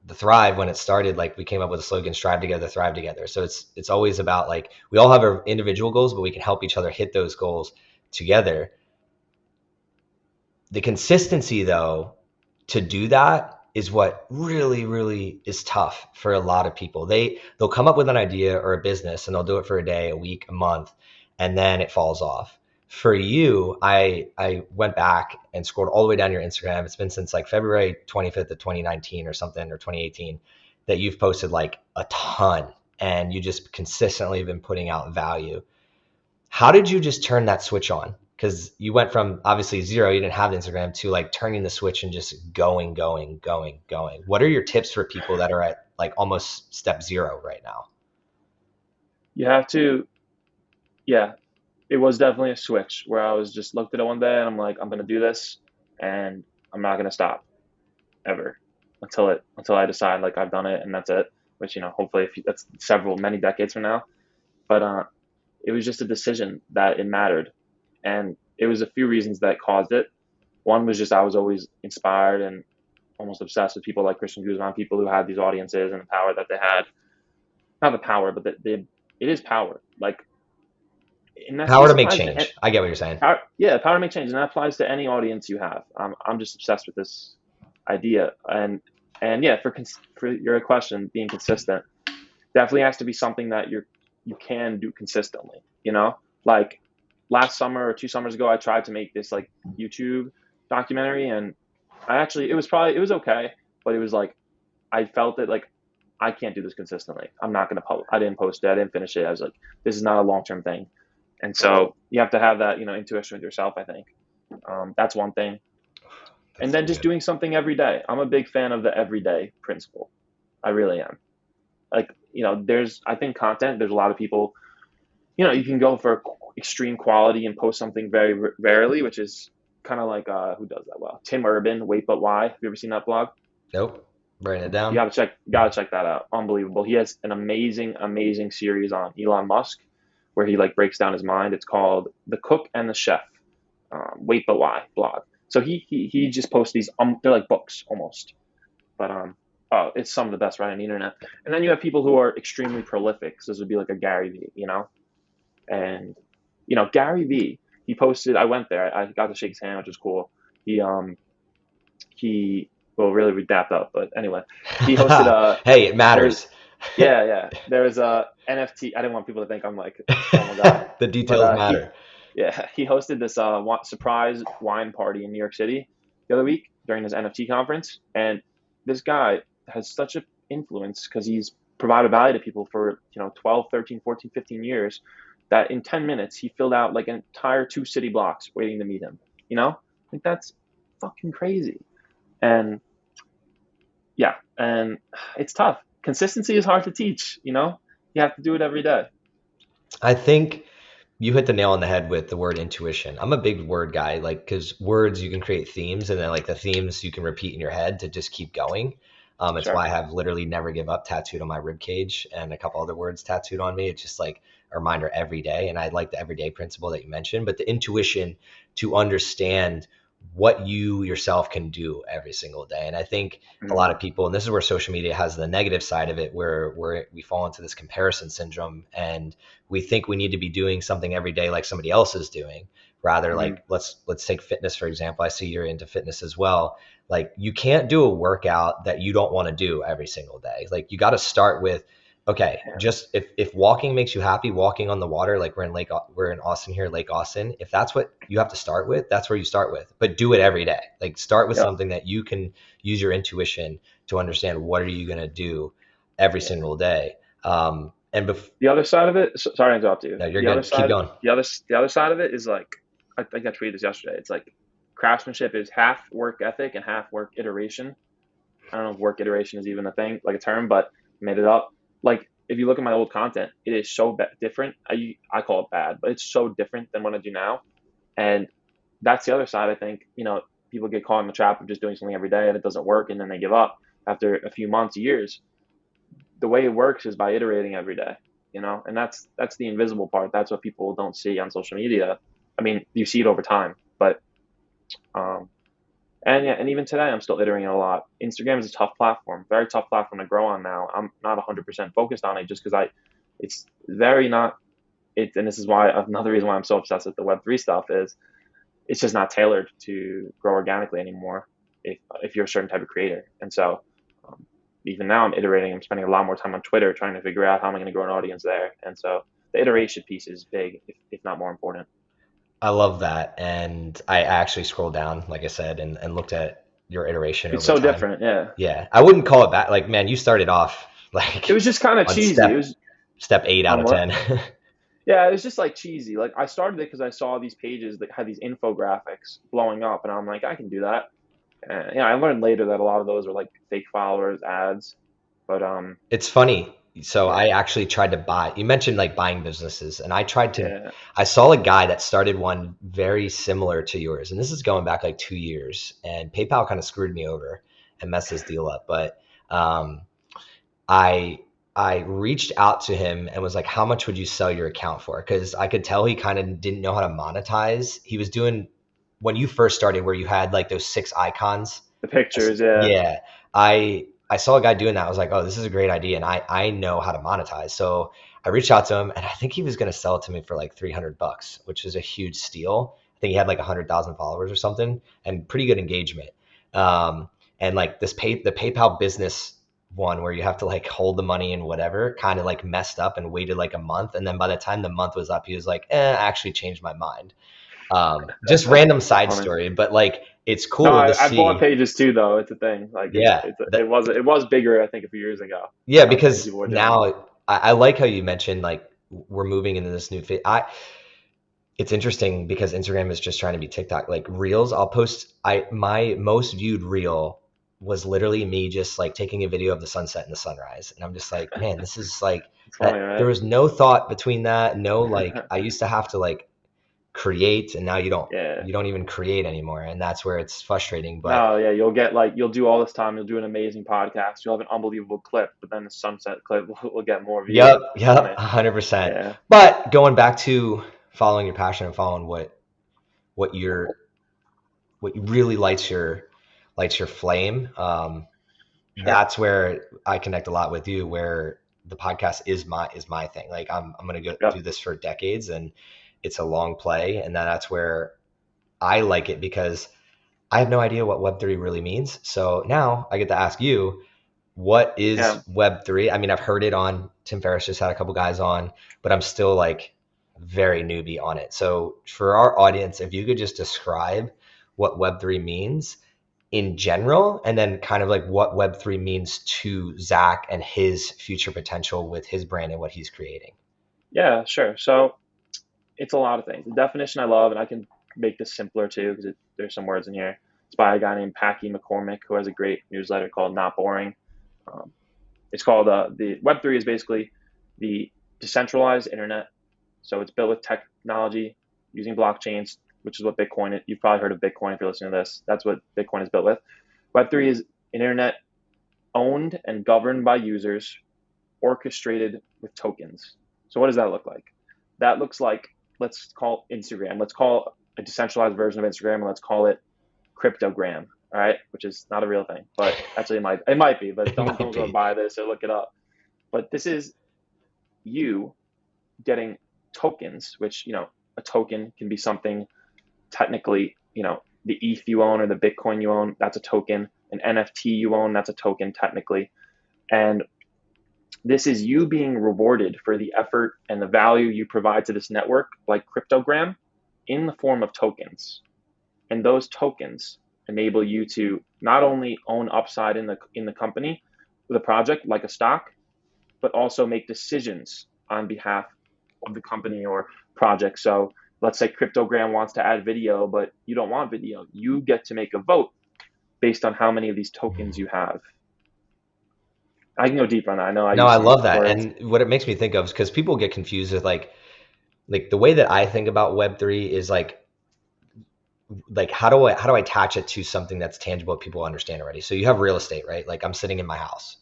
the Thrive, when it started, like we came up with a slogan, strive together, thrive together. So it's always about like, we all have our individual goals, but we can help each other hit those goals together. The consistency though, to do that is what really, really is tough for a lot of people. They'll come up with an idea or a business and they'll do it for a day, a week, a month, and then it falls off. For you, I went back and scrolled all the way down your Instagram. It's been since like February 25th of 2019 or something, or 2018, that you've posted like a ton and you just consistently been putting out value. How did you just turn that switch on? because you went from obviously zero, you didn't have Instagram, to like turning the switch and just going. What are your tips for people that are at like almost step zero right now? You have to, yeah, it was definitely a switch where I was just looked at it one day and I'm like, I'm gonna do this and I'm not gonna stop ever until I decide like I've done it and that's it. Which hopefully if that's many decades from now. But it was just a decision that it mattered, and it was a few reasons that caused it. One was just I was always inspired and almost obsessed with people like Christian Guzman, people who had these audiences and the power that they had. Not the power, but it is power. Like, and Power this to make applies to change. I get what you're saying. power, yeah, power to make change, and that applies to any audience you have. I'm just obsessed with this idea, and yeah, for your question, being consistent definitely has to be something that you can do consistently. Like last summer or 2 summers ago, I tried to make this like YouTube documentary, and it was okay, but it was like I felt that like I can't do this consistently. I'm not going to publish. I didn't post it. I didn't finish it. I was like, this is not a long term thing. And so you have to have that, intuition with yourself, I think. That's one thing. And That's then so just good. doing something every day. I'm a big fan of the everyday principle. I really am. Like, I think content, there's a lot of people, you can go for extreme quality and post something very rarely, which is kind of like, who does that well? Tim Urban, Wait But Why. Have you ever seen that blog? Nope. Writing it You down. gotta check that out. Unbelievable. He has an amazing series on Elon Musk where he like breaks down his mind. It's called The Cook and the Chef. Wait But Why blog. So he just posts these. They're like books almost, but oh, it's some of the best right on the internet. And then you have people who are extremely prolific. So this would be like a Gary Vee. And Gary Vee. He posted. I went there. I got to shake his hand, which was cool. He well, really we dapped up, but anyway, he hosted a Hey, it there's matters. yeah, there was a NFT. I didn't want people to think I'm like a formal guy, The but details he matter. yeah, he hosted this surprise wine party in New York City the other week during his NFT conference, and this guy has such an influence because he's provided value to people for 12, 13, 14, 15 years that in 10 minutes he filled out like an entire 2 city blocks waiting to meet him. Like that's fucking crazy. And yeah, and it's tough. Consistency is hard to teach. You have to do it every day. I think you hit the nail on the head with the word intuition. I'm a big word guy, like, because words, you can create themes, and then like the themes you can repeat in your head to just keep going. It's Sure. why I have literally never give up tattooed on my rib cage, and a couple other words tattooed on me. It's just like a reminder every day. And I like the everyday principle that you mentioned, but the intuition to understand what you yourself can do every single day. And I think a lot Mm, of people, and this is where social media has the negative side of it, where we fall into this comparison syndrome, and we think we need to be doing something every day like somebody else is doing. Rather, mm, like, let's take fitness for example. I see you're into fitness as well. Like, you can't do a workout that you don't want to do every single day. Like, you got to start with, okay, yeah, just if walking makes you happy, walking on the water, like we're in Austin here, Lake Austin. If that's what you have to start with, that's where you start with. But do it every day. Like, start with yep, something that you can use your intuition to understand what are you going to do every yeah. single day. And The other side of it. Sorry to interrupt you. no, you're good. Keep going. The other side of it is like I think I tweeted this yesterday. It's like craftsmanship is half work ethic and half work iteration. I don't know if work iteration is even a thing, like a term, but I made it up. Like if you look at my old content, it is so different. I call it bad, but it's so different than what I do now. And that's the other side. I think people get caught in the trap of just doing something every day and it doesn't work, and then they give up after a few months, years. The way it works is by iterating every day, and that's the invisible part. That's what people don't see on social media. I mean, you see it over time, but um, and yeah, and even today, I'm still iterating a lot. Instagram is a tough platform, very tough platform to grow on now. I'm not 100% focused on it just because it's very not it, and this is why another reason why I'm so obsessed with the Web3 stuff is it's just not tailored to grow organically anymore if you're a certain type of creator. And so um, even now I'm iterating. I'm spending a lot more time on Twitter trying to figure out how am I going to grow an audience there. And so the iteration piece is big, if not more important. I love that. And I actually scrolled down, like I said, and looked at your iteration It's over so time. different. Yeah. Yeah. I wouldn't call it bad. Like, man, you started off It like was just kind of on cheesy. It was step 8 out on of what? 10. Yeah, it was just like cheesy. Like I started it because I saw these pages that had these infographics blowing up, and I'm like, I can do that. And I learned later that a lot of those were like fake followers, ads. But It's funny. So I yeah, actually tried to buy, you mentioned like buying businesses, and yeah, I saw a guy that started one very similar to yours. And this is going back like 2 years, and PayPal kind of screwed me over and messed this deal up. But um, I, I reached out to him and was like, how much would you sell your account for? Because I could tell he kind of didn't know how to monetize. He was doing when you first started where you had like those 6 icons. the pictures, yeah, Yeah, I saw a guy doing that. I was like, oh, this is a great idea, and I know how to monetize. So I reached out to him, and I think he was going to sell it to me for like $300, which is a huge steal. I think he had like 100,000 followers or something, and pretty good engagement. And like the PayPal business one where you have to like hold the money and whatever kind of like messed up and waited like a month, and then by the time the month was up, he was like, I actually changed my mind. Just random that's side funny. story, but like it's No, cool to I bought see. pages too, though. It's a thing. Like Yeah, it was bigger, I think, a few years ago. yeah, How many because people were doing it? now I like how you mentioned like we're moving into this new phase. It's interesting because Instagram is just trying to be TikTok. Like reels, I'll post. My most viewed reel was literally me just like taking a video of the sunset and the sunrise, and I'm just like, man, this is like It's funny, that. There right? was no thought between that. No, like I used to have to like create, and now Yeah. you don't even create anymore, and that's where it's frustrating. But No, yeah, you'll get like you'll do all this time, you'll do an amazing podcast, you'll have an unbelievable clip, but then the sunset clip will get more yep, views. It's yep, funny. 100%. Yeah. But going back to following your passion and following what your what really lights your flame. Sure. That's where I connect a lot with you. Where the podcast is my thing. Like I'm gonna go do Yep. this for decades, and it's a long play, and that's where I like it because I have no idea what Web3 really means. So now I get to ask you, what is Yeah. Web3? I mean, I've heard it on Tim Ferriss, just had a couple guys on, but I'm still like very newbie on it. So for our audience, if you could just describe what Web3 means in general, and then kind of like what Web3 means to Zach and his future potential with his brand and what he's creating. Yeah, sure. So it's a lot of things. The definition I love, and I can make this simpler too, because there's some words in here. It's by a guy named Packy McCormick, who has a great newsletter called Not Boring. Um, it's called the Web3 is basically the decentralized internet. So it's built with technology using blockchains, which is what Bitcoin. You've probably heard of Bitcoin if you're listening to this. That's what Bitcoin is built with. Web3 is internet owned and governed by users, orchestrated with tokens. So what does that look like? That looks like, let's call Instagram. Let's call a decentralized version of Instagram, and let's call it cryptogram. All right, which is not a real thing, but actually it might be. But It don't might go be. buy this or look it up. But this is you getting tokens, which a token can be something technically, the ETH you own or the Bitcoin you own, that's a token. An NFT you own, that's a token technically. And this is you being rewarded for the effort and the value you provide to this network, like Cryptogram, in the form of tokens. And those tokens enable you to not only own upside in the company, the project, like a stock, but also make decisions on behalf of the company or project. So let's say Cryptogram wants to add video, but you don't want video. You get to make a vote based on how many of these tokens you have. I can go deeper on that. I know I No, use I some love that. words. And what it makes me think of is because people get confused with like the way that I think about Web3 is like how do I attach it to something that's tangible that people understand already? So you have real estate, right? Like I'm sitting in my house.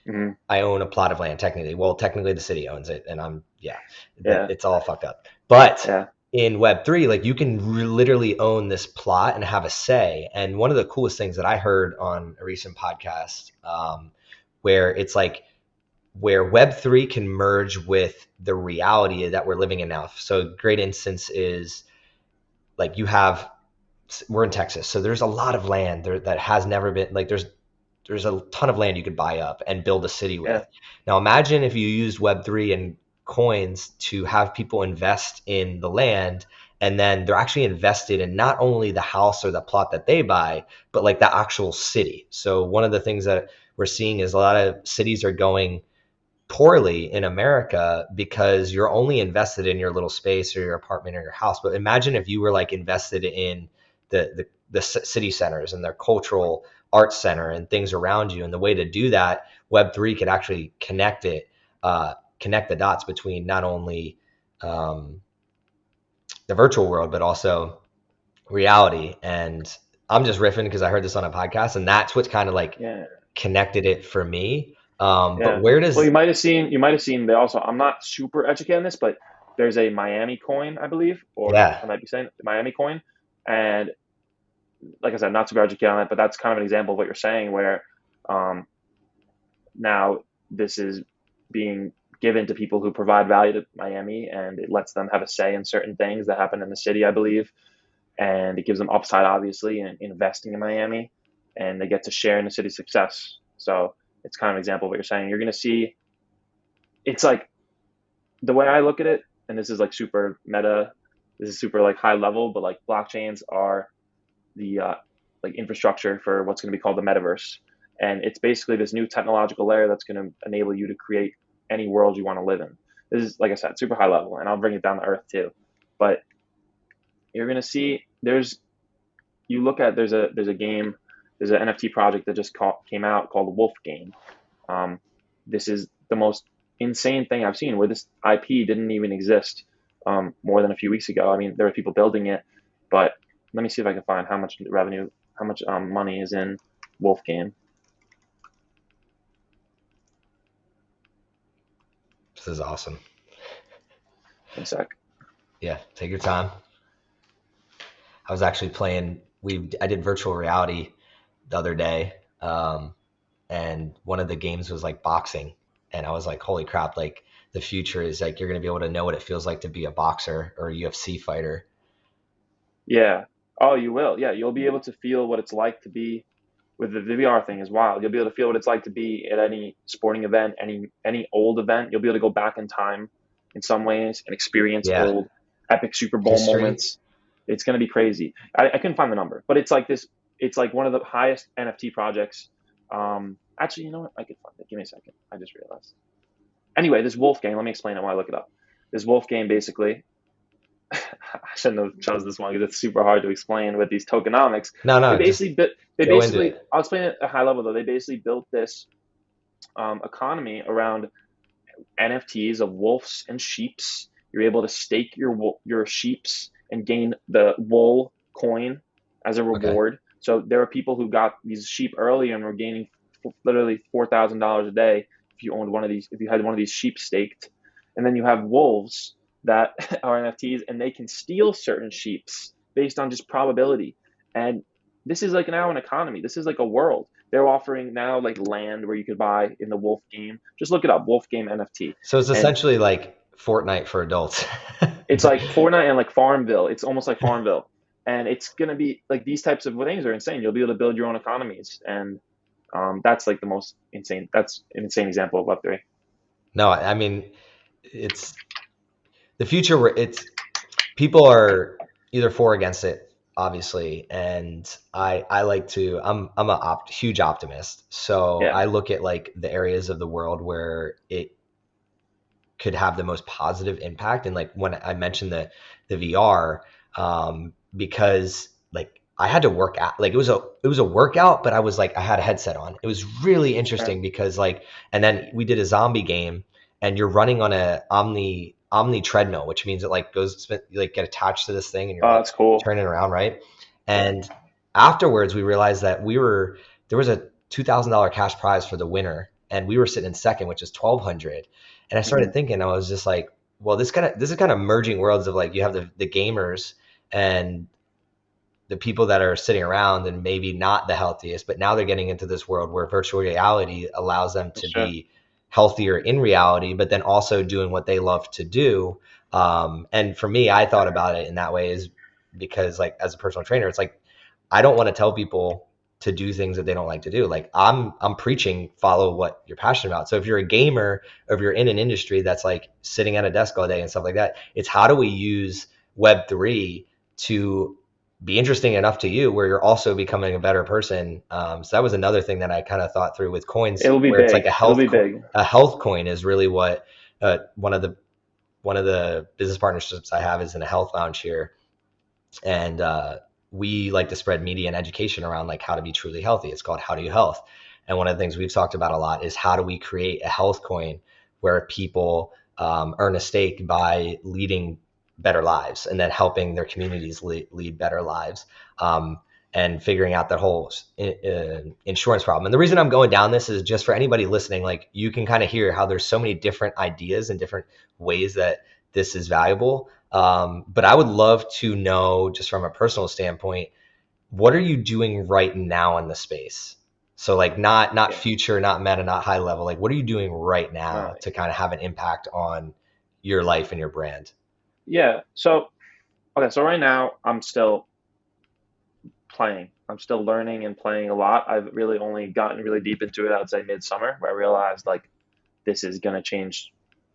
Mm-hmm. I own a plot of land technically. Well, technically the city owns it, and yeah, Yeah, it's all fucked up. But yeah, in Web3, like you can literally own this plot and have a say. And one of the coolest things that I heard on a recent podcast, where it's like where Web3 can merge with the reality that we're living in now. So a great instance is like we're in Texas, so there's a lot of land there that has never been like there's a ton of land you could buy up and build a city yeah, with. Now imagine if you used Web3 and coins to have people invest in the land, and then they're actually invested in not only the house or the plot that they buy, but like the actual city. So one of the things that we're seeing is a lot of cities are going poorly in America because you're only invested in your little space or your apartment or your house. But imagine if you were like invested in the city centers and their cultural arts center and things around you. And the way to do that, Web3 could actually connect the dots between not only um, the virtual world, but also reality. And I'm just riffing because I heard this on a podcast, and that's what's kind of like Yeah, connected it for me. But yeah. where Well, does you might have seen they also, I'm not super educated on this, but there's a Miami coin, I believe, or yeah I might be saying Miami coin. And like I said, not super educated on it, but that's kind of an example of what you're saying, where um, now this is being given to people who provide value to Miami, and it lets them have a say in certain things that happen in the city, I believe, and it gives them upside, obviously, in investing in Miami, and they get to share in the city's success. So it's kind of an example of what you're saying. You're going to see, it's like the way I look at it, and this is like super meta, this is super like high level, but like blockchains are the like infrastructure for what's going to be called the metaverse, and it's basically this new technological layer that's going to enable you to create any world you want to live in. This is, like I said, super high level, and I'll bring it down to earth too. But you're going to see you look at there's a game, there's an NFT project that just came out called Wolf Game. Um, this is the most insane thing I've seen, where this IP didn't even exist more than a few weeks ago. I mean, there were people building it, but let me see if I can find how much revenue, how much money is in Wolf Game. This is awesome. One sec. Yeah, take your time. I was actually playing. I did virtual reality the other day, and one of the games was like boxing, and I was like, holy crap! Like the future is like you're gonna be able to know what it feels like to be a boxer or a UFC fighter. Yeah. Oh, you will. Yeah, you'll be able to feel what it's like to be with the VR thing is wild. You'll be able to feel what it's like to be at any sporting event, any old event. You'll be able to go back in time in some ways and experience Yeah, old epic Super Bowl history. moments. It's going to be crazy. I couldn't find the number, but it's like this. It's like one of the highest NFT projects. Actually, you know what? I could find it. Give me a second. I just realized. Anyway, this Wolf game. Let me explain it while I look it up. This Wolf game basically, I shouldn't have chose this one because it's super hard to explain with these tokenomics. No, They no, just basically they go into basically it. I'll explain it at a high level though. They basically built this economy around NFTs of wolves and sheeps. You're able to stake your sheeps and gain the wool coin as a Okay. reward. So there are people who got these sheep early and were gaining literally $4,000 a day if you owned one of these, if you had one of these sheep staked. And then you have wolves that are NFTs, and they can steal certain sheeps based on just probability. And this is like now an economy. This is like a world. They're offering now like land where you could buy in the Wolf game. Just look it up, Wolf game NFT. So it's And essentially like Fortnite for adults. it's like Fortnite and like Farmville. It's almost like Farmville. And it's gonna be like these types of things are insane. You'll be able to build your own economies, and that's like the most insane. That's an insane example of Web3. No, I mean it's the future where it's people are either for or against it, obviously, and I like to I'm a huge optimist, so Yeah, I look at like the areas of the world where it could have the most positive impact. And like when I mentioned the VR, because like I had to work out, like it was a workout, but I was like I had a headset on. It was really right. interesting because like, and then we did a zombie game, and you're running on a Omni treadmill, which means it like goes, you like get attached to this thing and you're Oh, like that's cool. turning around, right? And afterwards we realized that there was a $2,000 cash prize for the winner, and we were sitting in second, which is 1,200. And I Hmm. started thinking, I was just like, well, this is kind of merging worlds of like you have the gamers and the people that are sitting around and maybe not the healthiest, but now they're getting into this world where virtual reality allows them For to sure. be healthier in reality, but then also doing what they love to do. And for me, I thought about it in that way is because like as a personal trainer, it's like I don't want to tell people to do things that they don't like to do. Like I'm preaching follow what you're passionate about. So if you're a gamer or if you're in an industry that's like sitting at a desk all day and stuff like that, it's how do we use Web3 to be interesting enough to you where you're also becoming a better person. So that was another thing that I kind of thought through with It coins, will be where it's like big. It'll be big. a health coin is really what one of the business partnerships I have is in a health lounge here, and we like to spread media and education around like how to be truly healthy. It's called How Do You Health, and one of the things we've talked about a lot is how do we create a health coin where people earn a stake by leading better lives and then helping their communities lead better lives. And figuring out that whole insurance problem. And the reason I'm going down this is just for anybody listening, like you can kind of hear how there's so many different ideas and different ways that this is valuable. But I would love to know, just from a personal standpoint, what are you doing right now in the space? So like not Yeah. future, not meta, not high level. Like what are you doing right All now right. to kind of have an impact on your life and your brand? Yeah. So okay. So right now I'm still playing. I'm still learning and playing a lot. I've really only gotten really deep into it, I'd say midsummer, where I realized like this is gonna change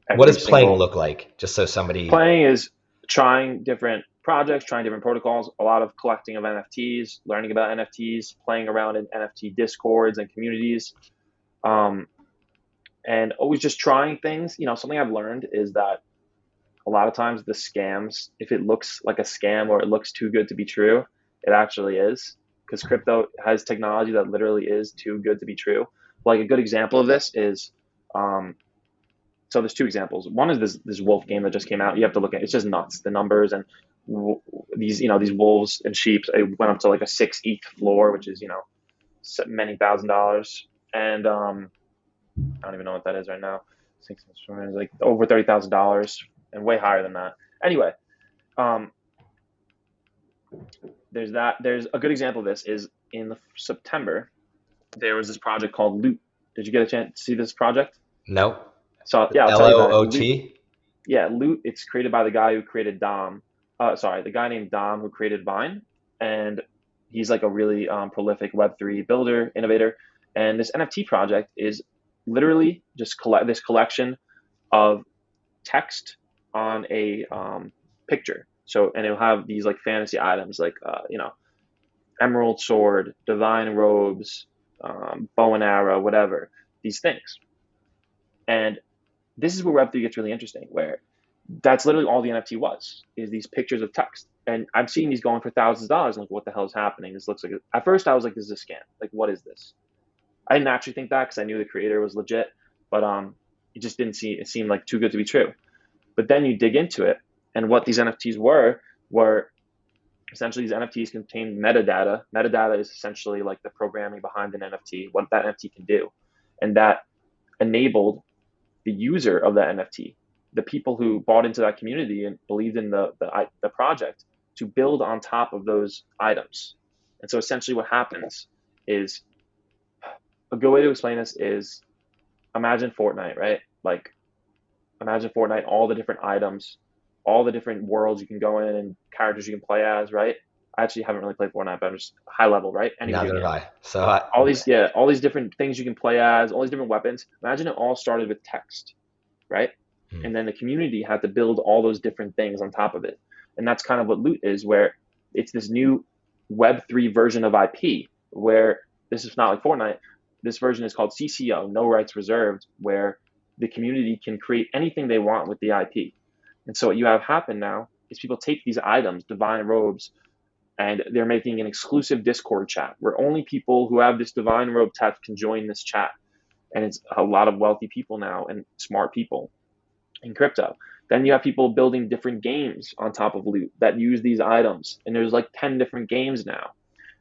What every does playing single. look like? Just so somebody, Playing is trying different projects, trying different protocols, a lot of collecting of NFTs, learning about NFTs, playing around in NFT discords and communities, um, and always just trying things. Something I've learned is that a lot of times the scams, if it looks like a scam or it looks too good to be true, it actually is, because crypto has technology that literally is too good to be true. Like a good example of this is, um, so there's two examples. One is this wolf game that just came out. You have to look at it's just nuts. The numbers and these wolves and sheep. It went up to like a 6 ETH floor, which is many $1,000s. And I don't even know what that is right now. Six is like over $30,000 and way higher than that. Anyway, um, there's that. There's a good example of this is in September. There was this project called Loot. Did you get a chance to see this project? nope. So yeah, I'll tell you about it. Loot. LOOT. Yeah, Loot. It's created by the guy who created Dom. Sorry, the guy named Dom who created Vine, and he's like a really prolific Web3 builder, innovator. And this NFT project is literally just this collection of text on a picture. So, and it'll have these like fantasy items like, emerald sword, divine robes, bow and arrow, whatever, these things. And this is where Web3 gets really interesting, where that's literally all the NFT was, is these pictures of text. And I'm seeing these going for thousands of dollars. I'm like, what the hell is happening? This looks like, at first I was like, this is a scam. Like, what is this? I didn't actually think that because I knew the creator was legit, but it just didn't seem, it seemed like too good to be true. But then you dig into it, and what these NFTs were essentially these NFTs contain metadata. Metadata is essentially like the programming behind an NFT, what that NFT can do, and that enabled the user of that NFT, the people who bought into that community and believed in the project, to build on top of those items. And so essentially, what happens is a good way to explain this is imagine Fortnite, right? Like imagine Fortnite, all the different items, all the different worlds you can go in and characters you can play as, right? I actually haven't really played Fortnite, but I'm just high level, right? Any video Neither have game. I. So I, All these, yeah, all these different things you can play as, all these different weapons. Imagine it all started with text, right? hmm. And then the community had to build all those different things on top of it. And that's kind of what Loot is, where it's this new Web3 version of IP, where this is not like Fortnite. This version is called CCO, No Rights Reserved, where the community can create anything they want with the IP. And so what you have happen now is people take these items, divine robes, and they're making an exclusive Discord chat where only people who have this divine robe text can join this chat. And it's a lot of wealthy people now and smart people in crypto. Then you have people building different games on top of Loot that use these items. And there's like 10 different games now.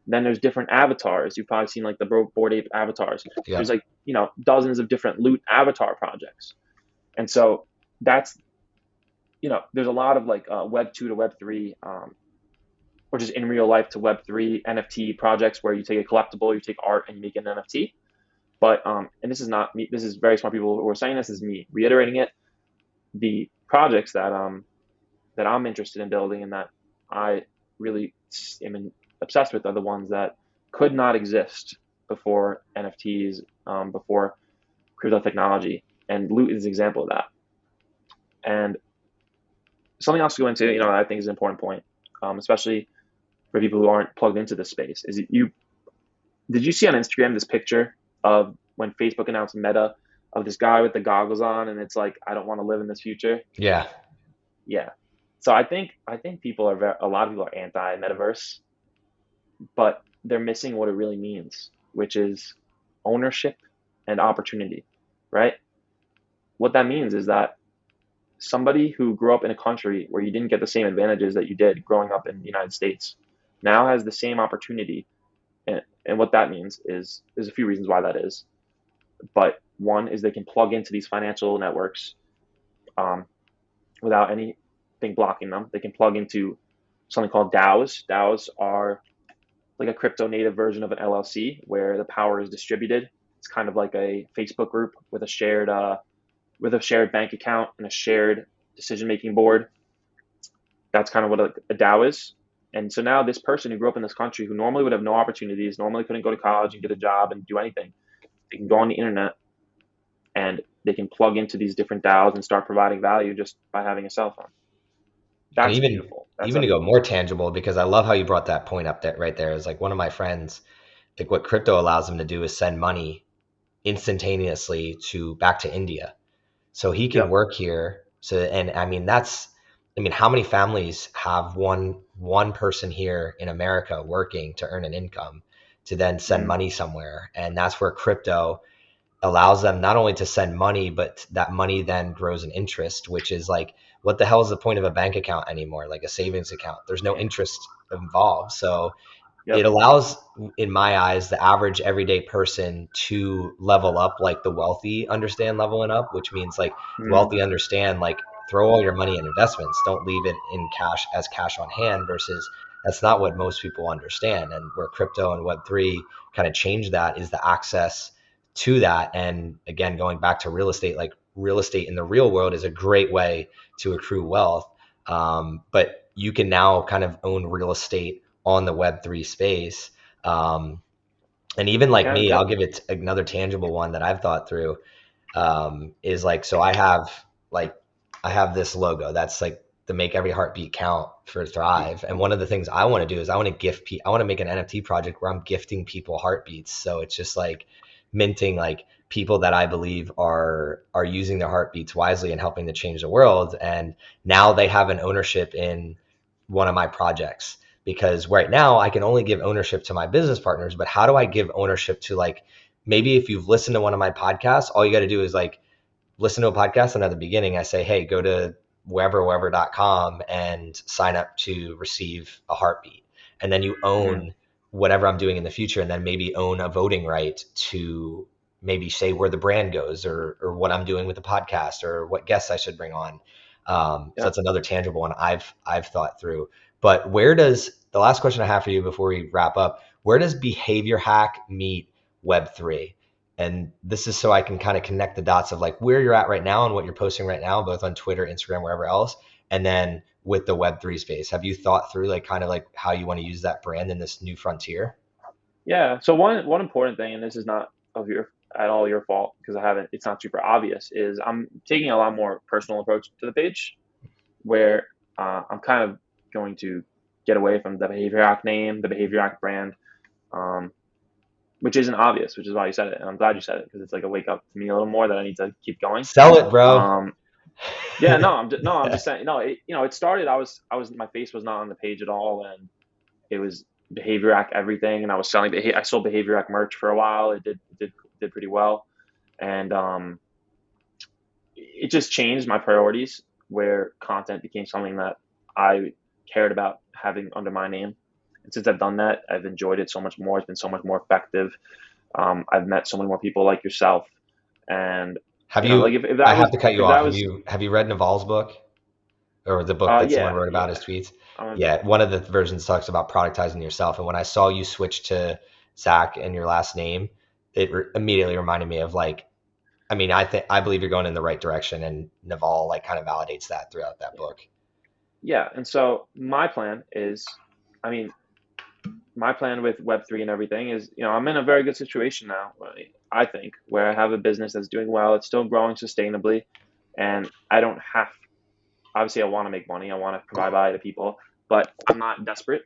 Then there's different avatars. You've probably seen like the Bored Ape avatars. There's Yep. like, dozens of different Loot avatar projects. And so that's, there's a lot of like Web 2 to Web 3, or just in real life to Web 3 NFT projects where you take a collectible, you take art and you make an NFT. But, and this is not me, this is very smart people who are saying this, is me reiterating it. The projects that I'm interested in building and that I really am obsessed with are the ones that could not exist before NFTs, before crypto technology, and Loot is an example of that. And something else to go into, I think is an important point, especially for people who aren't plugged into this space. Is it you? Did you see on Instagram this picture of when Facebook announced Meta, of this guy with the goggles on, and it's like, I don't want to live in this future. Yeah. Yeah. So I think people are a lot of people are anti metaverse, but they're missing what it really means, which is ownership and opportunity, right? What that means is that somebody who grew up in a country where you didn't get the same advantages that you did growing up in the United States now has the same opportunity. And what that means is there's a few reasons why that is. But one is they can plug into these financial networks um, without anything blocking them. They can plug into something called DAOs. DAOs are like a crypto native version of an LLC where the power is distributed. It's kind of like a Facebook group with a shared bank account and a shared decision making board. That's kind of what a DAO is. And so now this person who grew up in this country, who normally would have no opportunities, normally couldn't go to college and get a job and do anything, they can go on the internet and they can plug into these different DAOs and start providing value just by having a cell phone. And That's even beautiful. That's even a to go more tangible, because I love how you brought that point up there right there. Is like one of my friends, like what crypto allows them to do is send money instantaneously to back to India. So he can Yep. work here. So and I mean that's I mean how many families have one person here in America working to earn an income to then send Mm, money somewhere? And that's where crypto allows them not only to send money, but that money then grows an interest, which is like, what the hell is the point of a bank account anymore? Like a savings account, there's no interest involved. So it yep. allows, in my eyes, the average everyday person to level up like the wealthy understand leveling up, which means like the Mm, wealthy understand like throw all your money in investments, don't leave it in cash as cash on hand, versus that's not what most people understand. And where crypto and web3 kind of change that is the access to that. And again, going back to real estate, like real estate in the real world is a great way to accrue wealth. But you can now kind of own real estate on the Web3 space. And even you like can. me, I'll Yep. give it another tangible one that I've thought through, is like, so like, I have this logo that's like the make every heartbeat count for Thrive. And one of the things I want to do is I want to I want to make an NFT project where I'm gifting people heartbeats. So it's just like minting like people that I believe are using their heartbeats wisely and helping to change the world. And now they have an ownership in one of my projects, because right now I can only give ownership to my business partners, but how do I give ownership to, like, maybe if you've listened to one of my podcasts, all you got to do is like listen to a podcast, and at the beginning I say, hey, go to wherever.com and sign up to receive a heartbeat. And then you Mm, own whatever I'm doing in the future, and then maybe own a voting right to maybe say where the brand goes, or what I'm doing with the podcast, or what guests I should bring on. So yep. that's another tangible one I've thought through. But where does the last question I have for you before we wrap up, where does behavior hack meet Web3? And this is so I can kind of connect the dots of like where you're at right now and what you're posting right now, both on Twitter, Instagram, wherever else. And then with the Web3 space, have you thought through like kind of like how you want to use that brand in this new frontier? Yeah. So one important thing, and this is not of your at all your fault because I haven't. It's not super obvious. Is I'm taking a lot more personal approach to the page where I'm kind of going to get away from the Behavior Hack name, the Behavior Hack brand, um, which isn't obvious, which is why you said it, and I'm glad you said it because it's like a wake up to me a little more that I need to keep going. Sell it, bro. Um, yeah, no, I'm just saying, no, it started. My face was not on the page at all, and it was Behavior Hack everything, and I was selling. I sold Behavior Hack merch for a while. It did pretty well, and it just changed my priorities where content became something that I cared about having under my name. And since I've done that, I've enjoyed it so much more. It's been so much more effective. I've met so many more people like yourself, and Have like you, if I that have was to cut you if off. that was Have you read Naval's book, or the book that someone yeah, wrote about his yeah. tweets? Um, Yeah. One of the versions talks about productizing yourself. And when I saw you switch to Zach and your last name, it immediately reminded me of like, I mean, I believe you're going in the right direction, and Naval like kind of validates that throughout that book. yeah, and so my plan is, I mean, my plan with Web3 and everything is, I'm in a very good situation now, I think, where I have a business that's doing well. It's still growing sustainably, and I don't have, obviously, I want to make money. I want to provide value to people, but I'm not desperate.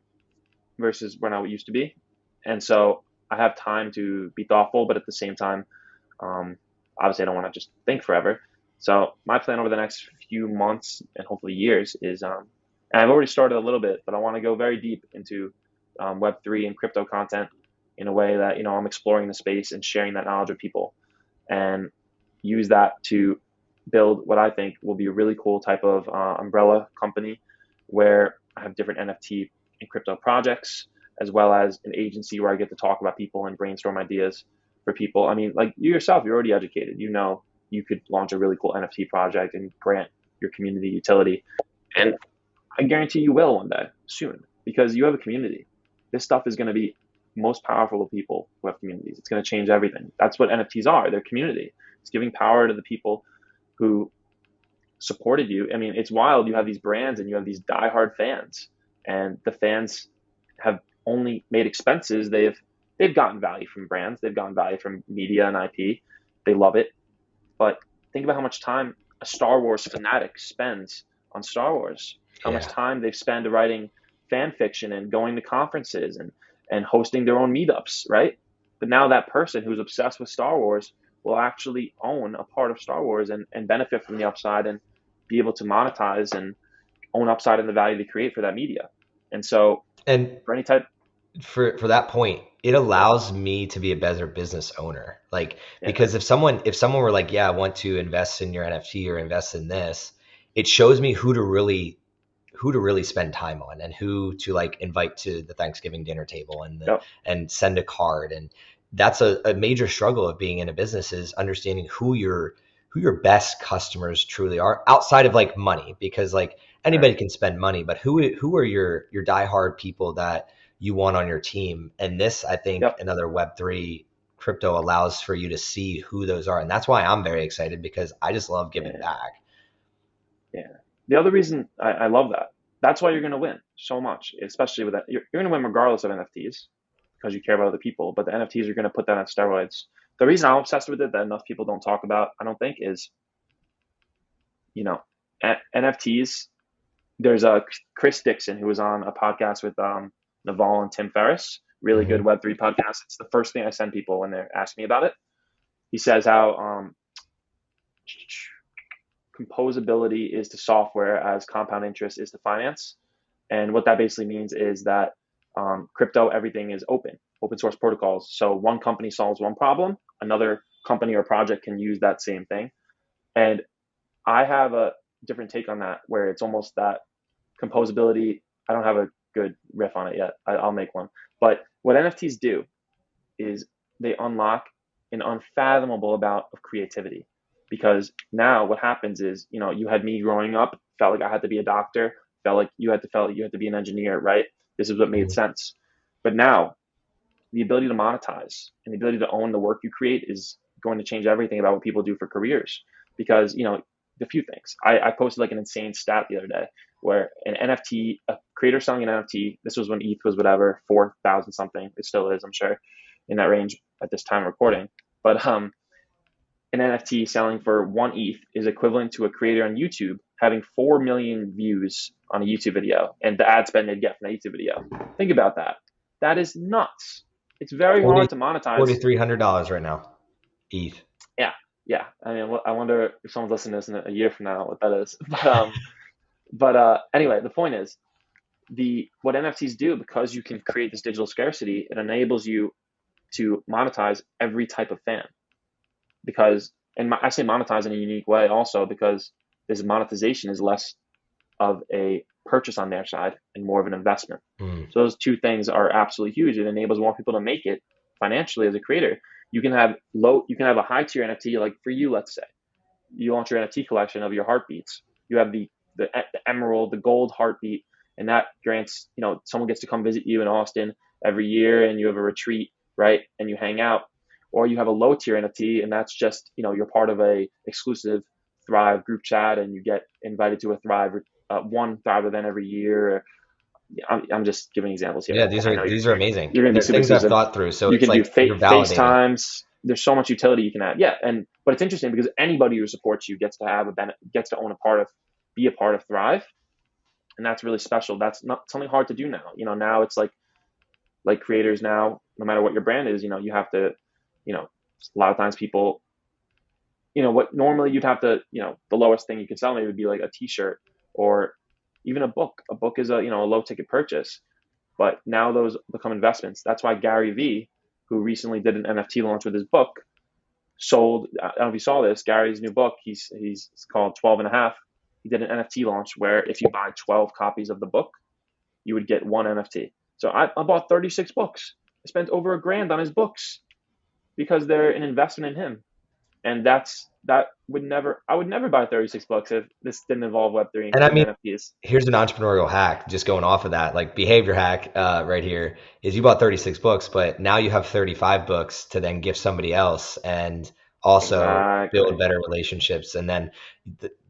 versus when I used to be. And so I have time to be thoughtful, but at the same time, um, obviously I don't want to just think forever. So my plan over the next few months and hopefully years is, and I've already started a little bit, but I want to go very deep into Web3 and crypto content in a way that, I'm exploring the space and sharing that knowledge with people, and use that to build what I think will be a really cool type of umbrella company where I have different NFT and crypto projects, as well as an agency where I get to talk about people and brainstorm ideas for people. I mean, like you yourself, you're already educated. You could launch a really cool NFT project and grant your community utility. And I guarantee you will one day soon because you have a community. This stuff is going to be most powerful to people who have communities. It's going to change everything. That's what NFTs are. They're community. It's giving power to the people who supported you. I mean, it's wild. You have these brands and you have these diehard fans, and the fans have only made expenses. They've gotten value from brands. They've gotten value from media and IP. They love it. But think about how much time a Star Wars fanatic spends on Star Wars. How much Yeah. time they've spent writing fan fiction and going to conferences and hosting their own meetups, right? But now that person who's obsessed with Star Wars will actually own a part of Star Wars and benefit from the upside and be able to monetize and own upside in the value they create for that media. And so And for any type, for that point, it allows me to be a better business owner. Like, yeah, because if someone were like, yeah, I want to invest in your NFT or invest in this, it shows me who to really spend time on and who to like invite to the Thanksgiving dinner table yep, and send a card. And that's a major struggle of being in a business, is understanding who your best customers truly are outside of like money, because like right, anybody can spend money, but who are your diehard people that you want on your team. And this, I think, yep, another Web3 crypto allows for you to see who those are. And that's why I'm very excited, because I just love giving yeah, back. yeah. The other reason I love that, that's why you're going to win so much, especially with that. You're going to win regardless of NFTs because you care about other people, but the NFTs are going to put that on steroids. The reason I'm obsessed with it that enough people don't talk about, I don't think, is, you know, NFTs. There's a Chris Dixon who was on a podcast with Naval and Tim Ferriss, really good Hmm. Web3 podcast. It's the first thing I send people when they're asking me about it. He says how composability is to software as compound interest is to finance. And what that basically means is that crypto, everything is open source protocols. So one company solves one problem, another company or project can use that same thing. And I have a different take on that, where it's almost that composability. I don't have a good riff on it yet. I'll make one. But what NFTs do is they unlock an unfathomable amount of creativity. Because now what happens is, you had me growing up, felt like I had to be a doctor, felt like you had to be an engineer, right? This is what made sense. But now the ability to monetize and the ability to own the work you create is going to change everything about what people do for careers. Because, a few things. I posted like an insane stat the other day where an NFT, a creator selling an NFT, this was when ETH was whatever, 4,000 something. It still is, I'm sure, in that range at this time of recording. But an NFT selling for one ETH is equivalent to a creator on YouTube having 4 million views on a YouTube video and the ad spend they'd get from that YouTube video. Think about that. That is nuts. It's very Forty hard to monetize. $4,300 right now, ETH. Yeah, yeah. I mean, I wonder if someone's listening to this in a year from now what that is. But anyway, the point is the what NFTs do, because you can create this digital scarcity, it enables you to monetize every type of fan. Because, and I say monetize in a unique way also because this monetization is less of a purchase on their side and more of an investment. Mm. So those two things are absolutely huge. It enables more people to make it financially as a creator. You can have a high tier NFT, like for you, let's say you launch your NFT collection of your heartbeats. You have the emerald, the gold heartbeat, and that grants, someone gets to come visit you in Austin every year, and you have a retreat, right? And you hang out. Or you have a low tier NFT, and that's just, you're part of a exclusive Thrive group chat, and you get invited to a Thrive one Thrive event every year. I'm just giving examples here. Yeah, these I are know these are amazing. you're going to be They're super things I've exclusive. thought through, so You it's can do like you're validating. FaceTimes. There's so much utility you can add. Yeah, but it's interesting because anybody who supports you gets to have gets to own be a part of Thrive, and that's really special. That's not something hard to do now. Now it's like like creators now, no matter what your brand is, you have to, you know, a lot of times people, what normally you'd have to, the lowest thing you can sell maybe would be like a t-shirt or even a book. A book is a low ticket purchase, but now those become investments. That's why Gary Vee, who recently did an NFT launch with his book, sold. I don't know if you saw this. Gary's new book. He's it's called 12 and a half. He did an NFT launch where if you buy 12 copies of the book, you would get one NFT. So I bought 36 books. I spent over $1,000 on his books because they're an investment in him. And that would never I would never buy 36 books if this didn't involve Web3 And I and mean, NFTs. here's an entrepreneurial hack, just going off of that, like behavior hack right here is you bought 36 books, but now you have 35 books to then give somebody else and also build Exactly. better relationships. And then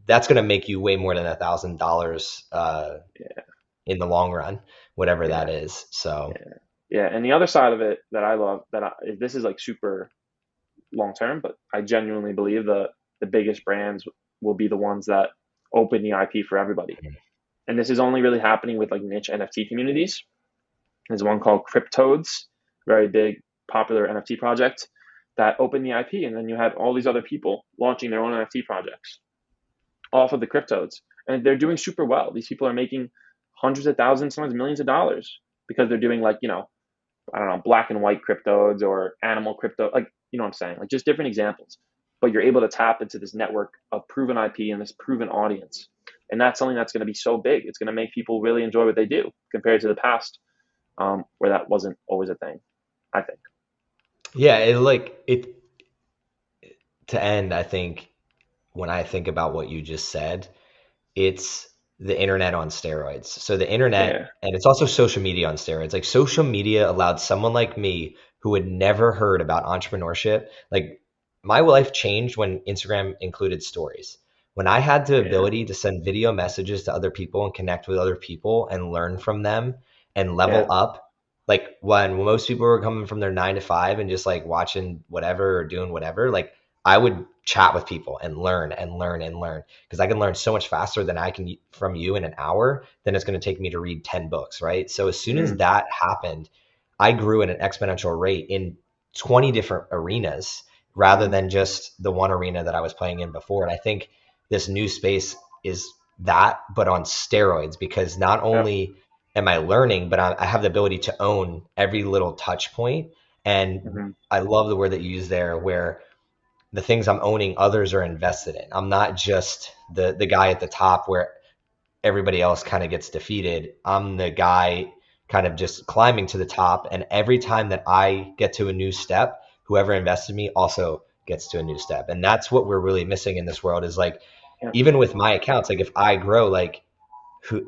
that's going to make you way more than $1,000 Yeah, in the long run, whatever that yeah, is. So yeah, yeah. And the other side of it that I love this is like super long term, but I genuinely believe the biggest brands will be the ones that open the IP for everybody. And this is only really happening with like niche NFT communities. There's one called Cryptodes, very big, popular NFT project that opened the IP, and then you had all these other people launching their own NFT projects off of the Cryptodes, and they're doing super well. These people are making hundreds of thousands, sometimes millions of dollars because they're doing like I don't know, black and white cryptodes or animal crypto, like what I'm saying, like just different examples. But you're able to tap into this network of proven IP and this proven audience, and that's something that's going to be so big. It's going to make people really enjoy what they do compared to the past, where that wasn't always a thing. I think. yeah, it like it to end, I think when I think about what you just said, it's the internet on steroids. So the internet, Yeah, and it's also social media on steroids. Like social media allowed someone like me who had never heard about entrepreneurship, like my life changed when Instagram included stories. When I had the yeah, ability to send video messages to other people and connect with other people and learn from them and yeah, level up, like when most people were coming from their 9 to 5 and just like watching whatever or doing whatever, like I would chat with people and learn and learn and learn because I can learn so much faster than I can from you in an hour than it's going to take me to read 10 books, right? So as soon as mm, that happened, I grew at an exponential rate in 20 different arenas rather mm, than just the one arena that I was playing in before. And I think this new space is that, but on steroids, because not yep, only am I learning, but I have the ability to own every little touch point. And mm-hmm, I love the word that you use there, where the things I'm owning, others are invested in. I'm not just the guy at the top where everybody else kind of gets defeated. I'm the guy kind of just climbing to the top. And every time that I get to a new step, whoever invested in me also gets to a new step. And that's what we're really missing in this world is like, yep, even with my accounts, like if I grow, like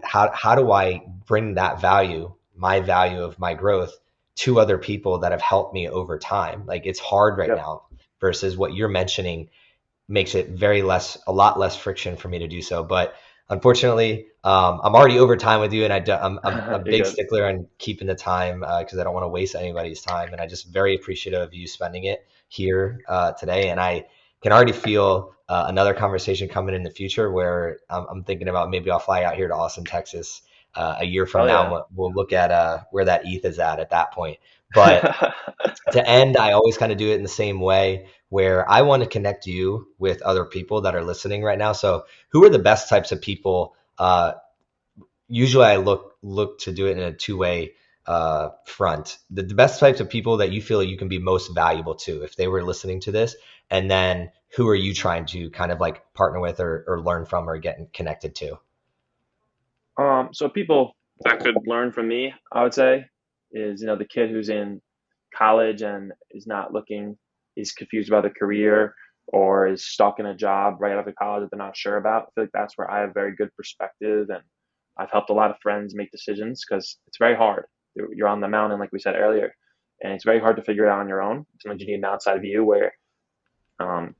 how do I bring that value, my value of my growth to other people that have helped me over time? Like it's hard right yep. now versus what you're mentioning makes it a lot less friction for me to do so. But unfortunately, I'm already over time with you, and I'm a You're big good. stickler on keeping the time because I don't want to waste anybody's time, and I just very appreciative of you spending it here today, and I can already feel another conversation coming in the future where I'm thinking about maybe I'll fly out here to Austin, Texas. A year from Hell now, yeah. we'll look at where that ETH is at that point. But to end, I always kind of do it in the same way where I want to connect you with other people that are listening right now. So, who are the best types of people? Usually, I look to do it in a two-way front. The best types of people that you feel you can be most valuable to if they were listening to this, and then who are you trying to kind of like partner with or learn from or get connected to? So people that could learn from me, I would say, is the kid who's in college and is not looking, is confused about a career or is stuck in a job right after college that they're not sure about. I feel like that's where I have very good perspective, and I've helped a lot of friends make decisions because it's very hard. You're on the mountain, like we said earlier, and it's very hard to figure it out on your own. Sometimes you need an outside view where um,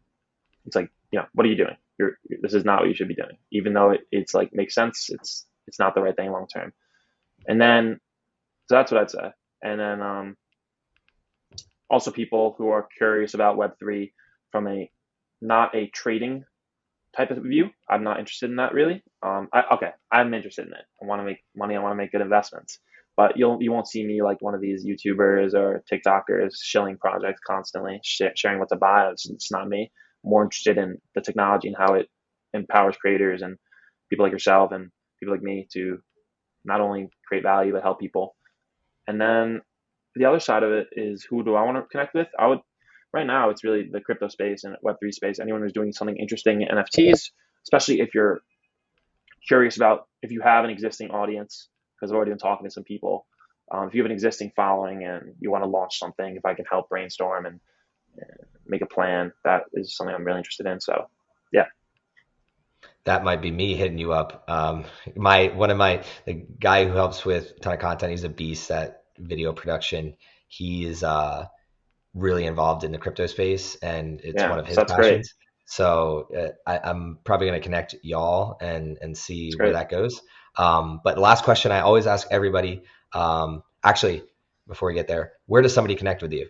it's like, what are you doing? This is not what you should be doing, even though it's like makes sense. It's not the right thing long term. And then so that's what I'd say. And then also people who are curious about Web3 from a not a trading type of view. I'm not interested in that really. Okay, I'm interested in it. I want to make money. I want to make good investments. But you won't see me like one of these YouTubers or TikTokers shilling projects constantly, sharing what to buy. It's not me. I'm more interested in the technology and how it empowers creators and people like yourself and people like me to not only create value but help people. And then the other side of it is, who do I want to connect with? I would right now it's really the crypto space and Web3 space. Anyone who's doing something interesting in NFTs, especially if you're curious about if you have an existing audience, because I've already been talking to some people. If you have an existing following and you want to launch something, if I can help brainstorm and make a plan, that is something I'm really interested in. So, yeah, That might be me hitting you up. My one of my the guy who helps with a ton of content. He's a beast at video production. He is really involved in the crypto space, and it's yeah, one of so his that's great. passions. So I'm probably going to connect y'all and see It's where great. that goes. But the last question I always ask everybody, actually, before we get there, where does somebody connect with you?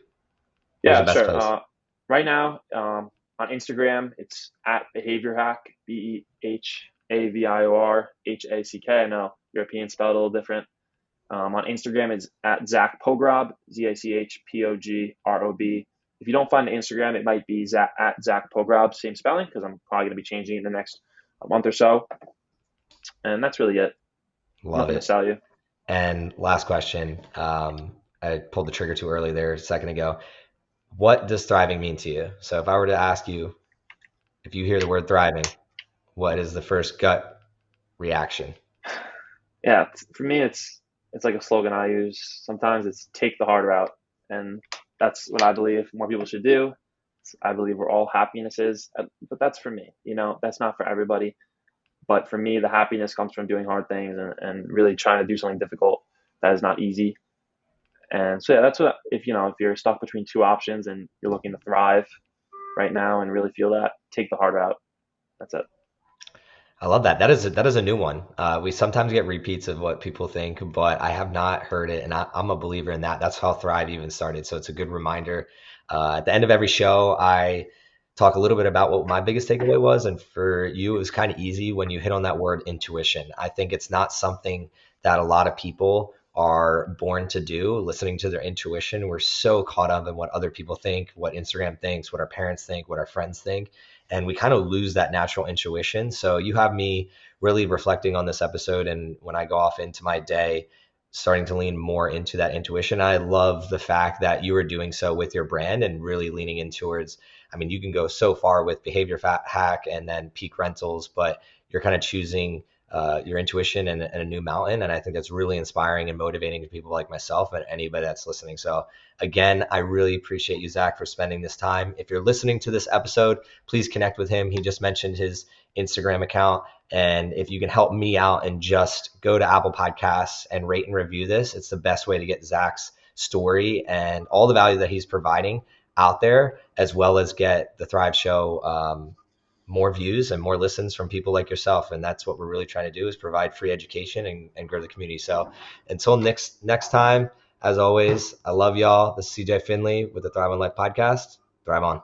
Where's the Yeah, best sure. place? Right now, on Instagram, it's at BehaviorHack, BehaviorHack. I know European spelled a little different. On Instagram, it's at Zach Pogrob, ZachPogrob. If you don't find the Instagram, it might be at Zach Pogrob, same spelling, because I'm probably going to be changing it in the next month or so. And that's really it. Love Nothing to it. sell you. And last question. I pulled the trigger too early there a second ago. What does thriving mean to you? So if I were to ask you, if you hear the word thriving, what is the first gut reaction? Yeah, for me, it's like a slogan I use. Sometimes it's take the hard route, and that's what I believe more people should do. I believe we're all happiness is, but that's for me. That's not for everybody. But for me, the happiness comes from doing hard things and really trying to do something difficult that is not easy. And so yeah, that's what if you're stuck between two options and you're looking to thrive right now and really feel that, take the hard route. That's it. I love that. That is a new one. We sometimes get repeats of what people think, but I have not heard it, and I'm a believer in that. That's how Thrive even started. So it's a good reminder. At the end of every show, I talk a little bit about what my biggest takeaway was, and for you, it was kind of easy when you hit on that word intuition. I think it's not something that a lot of people are born to do, listening to their intuition. We're so caught up in what other people think, what Instagram thinks, what our parents think, what our friends think, and we kind of lose that natural intuition. So you have me really reflecting on this episode, and when I go off into my day, starting to lean more into that intuition. I love the fact that you are doing so with your brand and really leaning in towards, I mean, you can go so far with Behavior Hack and then Peak Rentals, but you're kind of choosing your intuition and a new mountain. And I think that's really inspiring and motivating to people like myself and anybody that's listening. So again, I really appreciate you, Zach, for spending this time. If you're listening to this episode, please connect with him. He just mentioned his Instagram account. And if you can help me out and just go to Apple Podcasts and rate and review this, it's the best way to get Zach's story and all the value that he's providing out there, as well as get the Thrive Show more views and more listens from people like yourself. And that's what we're really trying to do, is provide free education and grow the community. So until next time, as always, I love y'all. This is CJ Finley with the Thrive on Life podcast. Thrive on.